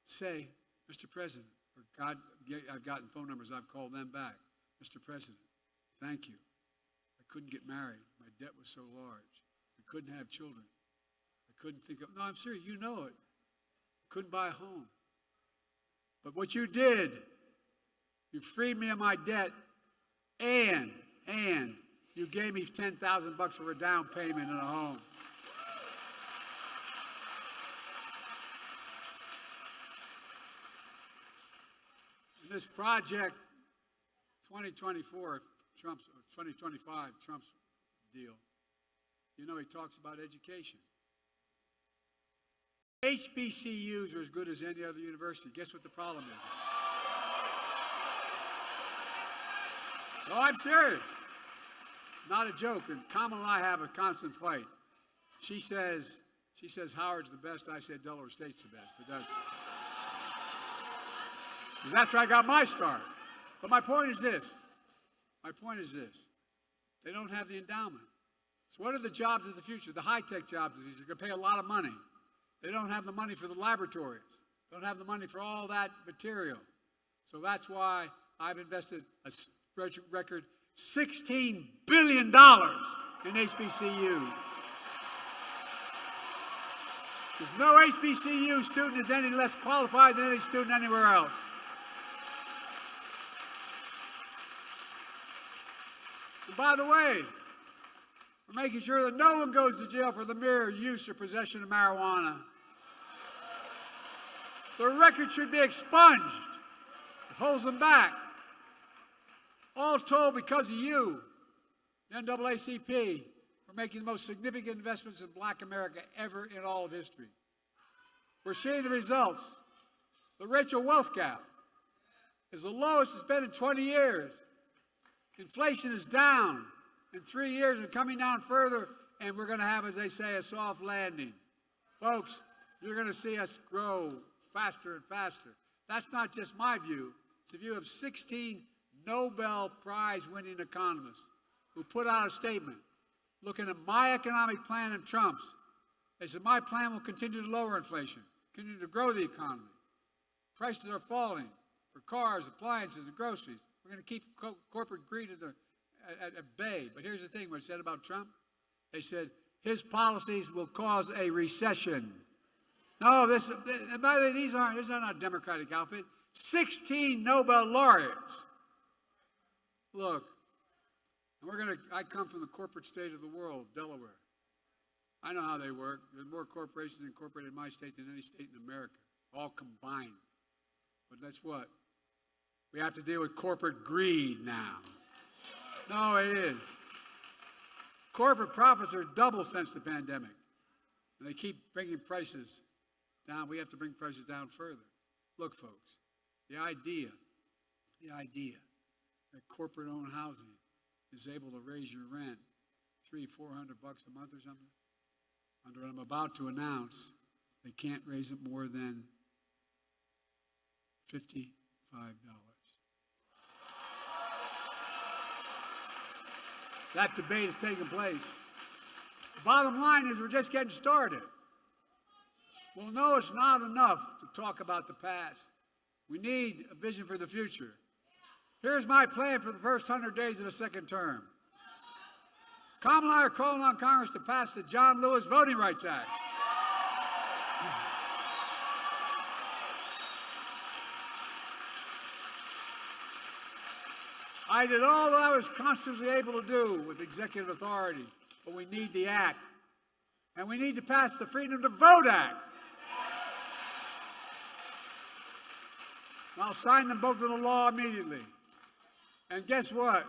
say, Mr. President, or God, I've gotten phone numbers, I've called them back. Mr. President, thank you. I couldn't get married. My debt was so large. I couldn't have children. I couldn't think of, no, I'm serious, you know it. I couldn't buy a home. But what you did, you freed me of my debt, and you gave me $10,000 for a down payment in a home. And this project, 2024, 2025, Trump's deal, you know, he talks about education. HBCUs are as good as any other university. Guess what the problem is? No, I'm serious. Not a joke. And Kamala and I have a constant fight. She says Howard's the best. I said Delaware State's the best. But that's where I got my start. But my point is this. They don't have the endowment. So what are the jobs of the future? The high-tech jobs of the future. You're going to pay a lot of money. They don't have the money for the laboratories. They don't have the money for all that material. So that's why I've invested a record $16 billion in HBCU. There's no HBCU student is any less qualified than any student anywhere else. And by the way, we're making sure that no one goes to jail for the mere use or possession of marijuana. Their record should be expunged. It holds them back. All told, because of you, the NAACP, we're making the most significant investments in Black America ever in all of history. We're seeing the results. The racial wealth gap is the lowest it's been in 20 years. Inflation is down in 3 years and coming down further, and we're going to have, as they say, a soft landing. Folks, you're going to see us grow faster and faster. That's not just my view. It's the view of 16 Nobel Prize-winning economists who put out a statement looking at my economic plan and Trump's. They said, my plan will continue to lower inflation, continue to grow the economy. Prices are falling for cars, appliances, and groceries. We're going to keep corporate greed at bay. But here's the thing, what they said about Trump. They said, his policies will cause a recession. No, by the way, these are not a Democratic outfit. 16 Nobel laureates. Look, I come from the corporate state of the world, Delaware. I know how they work. There's more corporations incorporated in my state than any state in America, all combined. But that's what? We have to deal with corporate greed now. No, it is. Corporate profits are double since the pandemic. And they keep bringing prices down. We have to bring prices down further. Look, folks, the idea that corporate-owned housing is able to raise your rent $300-400 a month or something, under what I'm about to announce, they can't raise it more than $55. That debate is taking place. The bottom line is we're just getting started. Well, no, it's not enough to talk about the past. We need a vision for the future. Here's my plan for the first 100 days of the second term. Kamala and I are calling on Congress to pass the John Lewis Voting Rights Act. I did all that I was constantly able to do with executive authority, but we need the act. And we need to pass the Freedom to Vote Act. And I'll sign them both into law immediately. And guess what?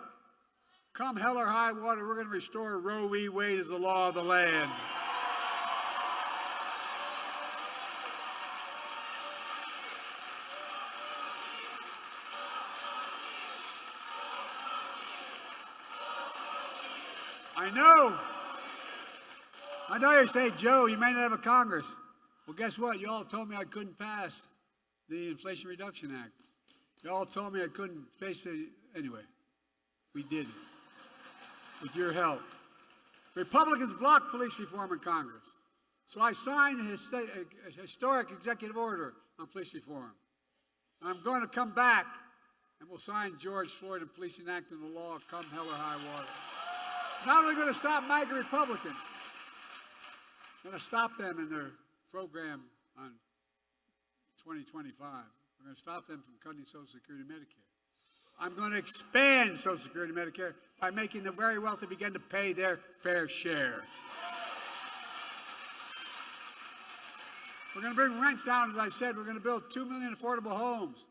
Come hell or high water, we're going to restore Roe v. Wade as the law of the land. I know you say, Joe, you may not have a Congress. Well, guess what? You all told me I couldn't pass the Inflation Reduction Act. You all told me I couldn't face it. Anyway, we did it with your help. Republicans blocked police reform in Congress. So I signed a historic executive order on police reform. And I'm going to come back and we'll sign George Floyd and Policing Act into law come hell or high water. Not only going to stop MAGA Republicans, I'm going to stop them in their program on 2025. We're going to stop them from cutting Social Security and Medicare. I'm going to expand Social Security and Medicare by making the very wealthy begin to pay their fair share. We're going to bring rents down, as I said. We're going to build 2 million affordable homes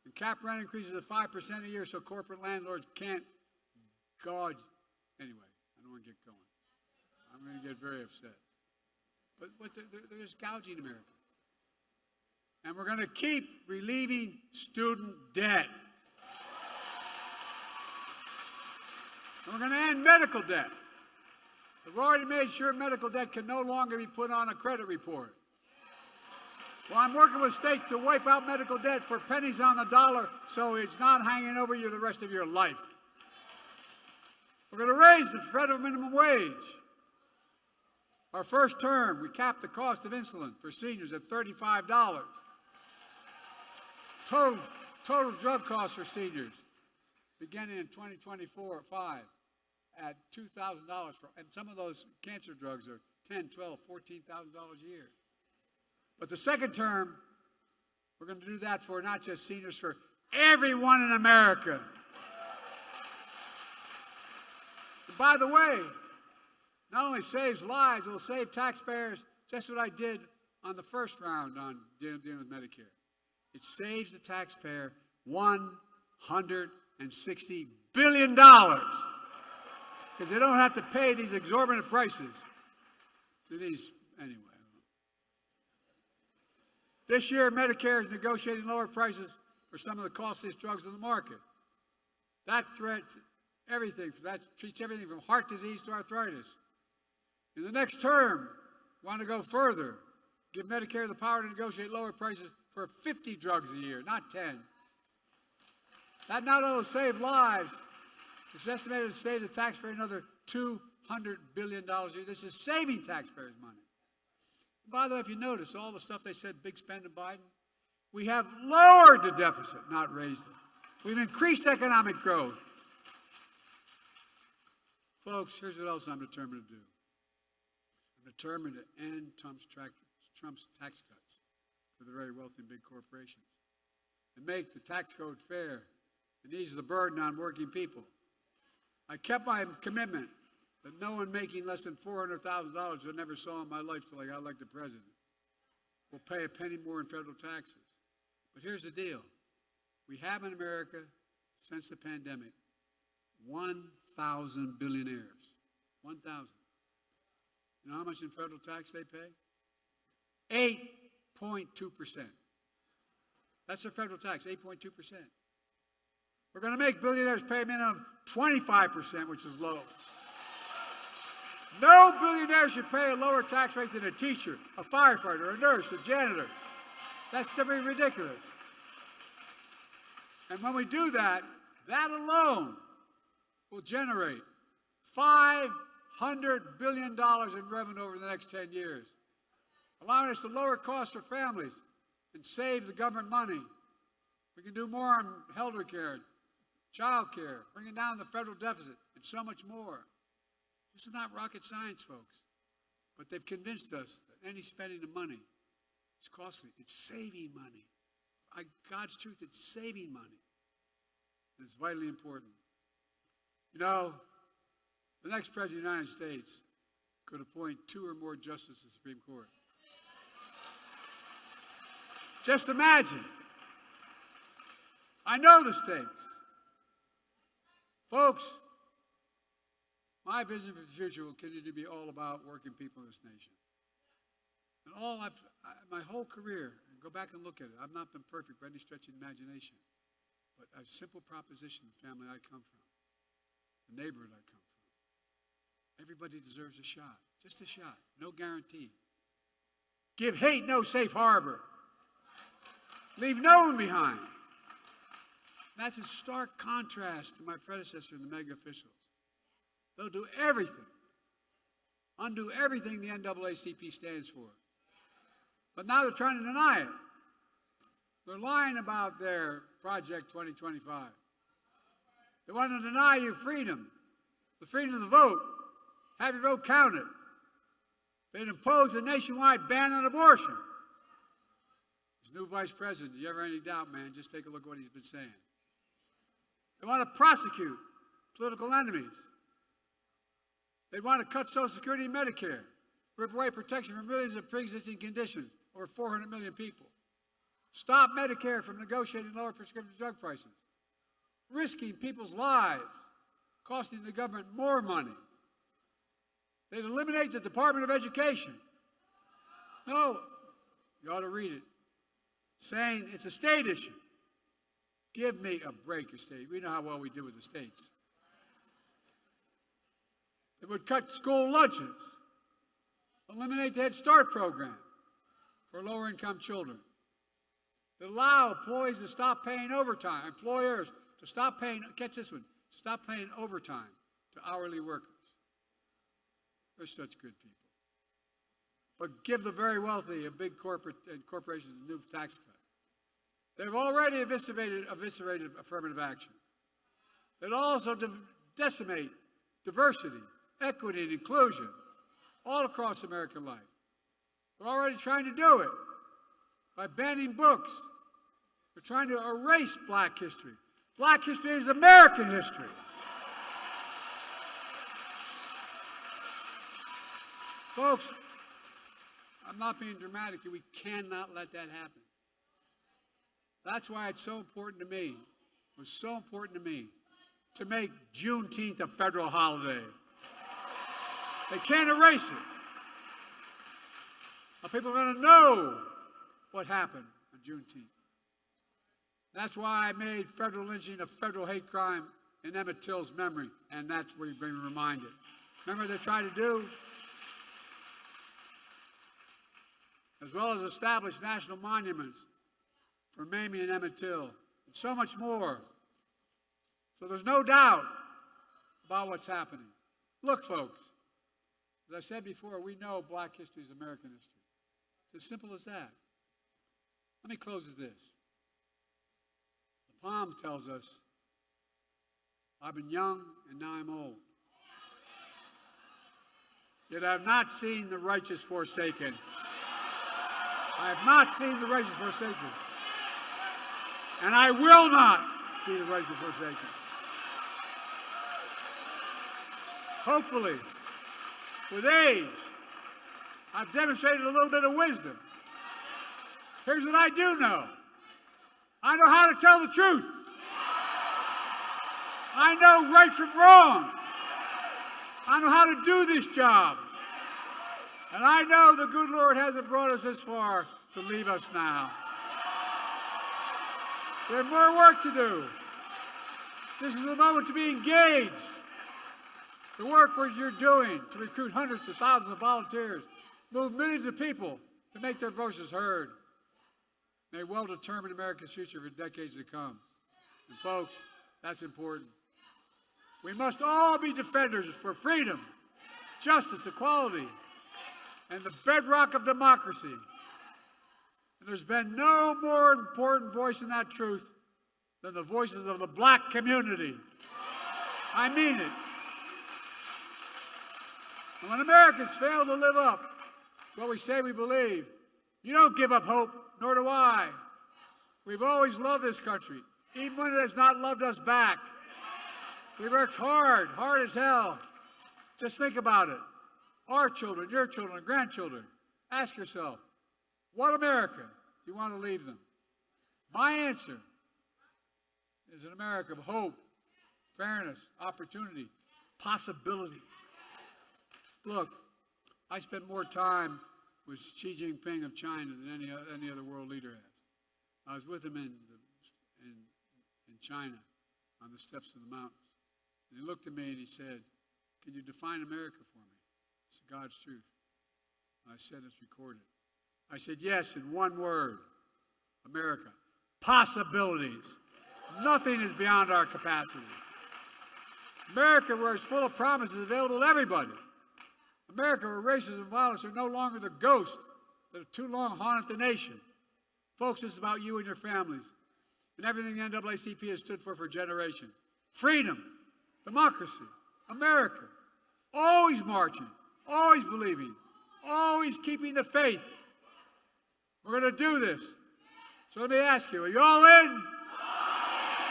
and cap rent increases of 5% a year so corporate landlords can't gouge. Anyway, I don't want to get going. I'm going to get very upset. But they're just gouging Americans. And we're going to keep relieving student debt. And we're going to end medical debt. We've already made sure medical debt can no longer be put on a credit report. Well, I'm working with states to wipe out medical debt for pennies on the dollar so it's not hanging over you the rest of your life. We're going to raise the federal minimum wage. Our first term, we capped the cost of insulin for seniors at $35. Total drug costs for seniors, beginning in 2024-5, at $2,000 and some of those cancer drugs are $10,000, $12,000, $14,000 a year. But the second term, we're going to do that for not just seniors, for everyone in America. And by the way, not only saves lives, it will save taxpayers, just what I did on the first round on dealing with Medicare. It saves the taxpayer $160 billion because they don't have to pay these exorbitant prices to these, anyway. This year, Medicare is negotiating lower prices for some of the costliest drugs on the market. That treats everything from heart disease to arthritis. In the next term, we want to go further, give Medicare the power to negotiate lower prices for 50 drugs a year, not 10. That not only will save lives, it's estimated to save the taxpayer another $200 billion a year. This is saving taxpayers money. By the way, if you notice, all the stuff they said, big spend in Biden, we have lowered the deficit, not raised it. We've increased economic growth. Folks, here's what else I'm determined to do. I'm determined to end Trump's tax cuts for the very wealthy and big corporations and make the tax code fair and ease the burden on working people. I kept my commitment that no one making less than $400,000, I never saw in my life till I got elected president, will pay a penny more in federal taxes. But here's the deal. We have in America, since the pandemic, 1,000 billionaires. 1,000. You know how much in federal tax they pay? 8.2%. That's their federal tax, 8.2%. We're going to make billionaires pay a minimum of 25%, which is low. No billionaire should pay a lower tax rate than a teacher, a firefighter, a nurse, a janitor. That's simply ridiculous. And when we do that, that alone will generate $500 billion in revenue over the next 10 years, allowing us to lower costs for families and save the government money. We can do more on elder care, child care, bringing down the federal deficit, and so much more. This is not rocket science, folks. But they've convinced us that any spending of money is costly. It's saving money. God's truth, it's saving money. And it's vitally important. You know, the next president of the United States could appoint 2 or more justices to the Supreme Court. Just imagine. I know the stakes. Folks, my vision for the future will continue to be all about working people in this nation. And my whole career, and go back and look at it, I've not been perfect by any stretch of the imagination, but a simple proposition, the family I come from, the neighborhood I come from. Everybody deserves a shot, just a shot, no guarantee. Give hate no safe harbor. Leave no one behind. That's in stark contrast to my predecessor and the mega officials. They'll do everything, undo everything the NAACP stands for. But now they're trying to deny it. They're lying about their Project 2025. They want to deny you freedom, the freedom to vote, have your vote counted. They'd impose a nationwide ban on abortion. This new vice president, if you ever have any doubt, man, just take a look at what he's been saying. They want to prosecute political enemies. They want to cut Social Security and Medicare, rip away protection from millions of pre-existing conditions, over 400 million people. Stop Medicare from negotiating lower prescription drug prices, risking people's lives, costing the government more money. They'd eliminate the Department of Education. No, you ought to read it, saying it's a state issue. Give me a break, state. We know how well we did with the states. They would cut school lunches, eliminate the Head Start program for lower-income children. They allow employees to stop paying overtime, employers to stop paying, catch this one, to stop paying overtime to hourly workers. They're such good people. But give the very wealthy and big corporations a new tax cut. They've already eviscerated affirmative action. They'd also decimate diversity, equity, and inclusion all across American life. They're already trying to do it by banning books. They're trying to erase black history. Black history is American history. Folks, I'm not being dramatic. We cannot let that happen. That's why it's so important to me. It was so important to me to make Juneteenth a federal holiday. They can't erase it. Now, people are going to know what happened on Juneteenth. That's why I made federal lynching a federal hate crime in Emmett Till's memory, and that's where you've been reminded. Remember what they tried to do? As well as establish national monuments for Mamie and Emmett Till, and so much more. So there's no doubt about what's happening. Look, folks, as I said before, we know black history is American history. It's as simple as that. Let me close with this. The Psalm tells us, I've been young and now I'm old. Yet I have not seen the righteous forsaken. I have not seen the righteous forsaken. And I will not see the righteous forsaken. Hopefully, with age, I've demonstrated a little bit of wisdom. Here's what I do know. I know how to tell the truth. I know right from wrong. I know how to do this job. And I know the good Lord hasn't brought us this far to leave us now. There's more work to do. This is the moment to be engaged. The work you're doing to recruit hundreds of thousands of volunteers, move millions of people to make their voices heard, may well determine America's future for decades to come. And folks, that's important. We must all be defenders for freedom, justice, equality, and the bedrock of democracy. And there's been no more important voice in that truth than the voices of the black community. I mean it. And when Americans fail to live up to what we say we believe, you don't give up hope, nor do I. We've always loved this country, even when it has not loved us back. We worked hard as hell. Just think about it. Our children, your children, grandchildren. Ask yourself, what America do you want to leave them? My answer is an America of hope, fairness, opportunity, possibilities. Look, I spent more time with Xi Jinping of China than any other world leader has. I was with him in China on the steps of the mountains. And he looked at me and he said, "Can you define America for me?" I said, "God's truth." And I said, "It's recorded." I said, "Yes, in one word, America. Possibilities. Nothing is beyond our capacity. America, where it's full of promises available to everybody. America, where racism and violence are no longer the ghost that have too long haunted the nation. Folks, this is about you and your families and everything the NAACP has stood for generations. Freedom, democracy, America. Always marching, always believing, always keeping the faith. We're going to do this. So let me ask you, are you all in?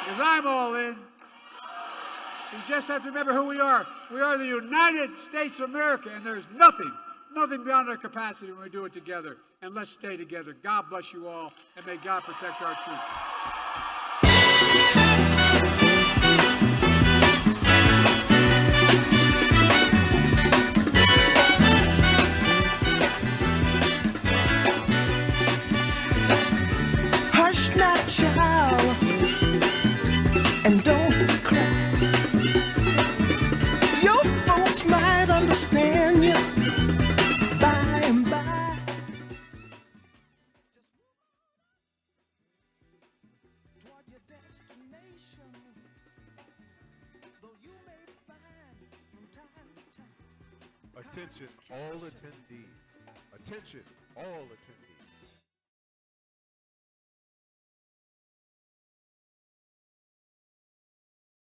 Because I'm all in. You just have to remember who we are. We are the United States of America, and there's nothing beyond our capacity when we do it together. And let's stay together. God bless you all, and may God protect our troops. Hush not, child, and don't cry. Your folks might understand you by and by. Toward your destination, though you may find from time to time. Attention all attendees. Attention all attendees.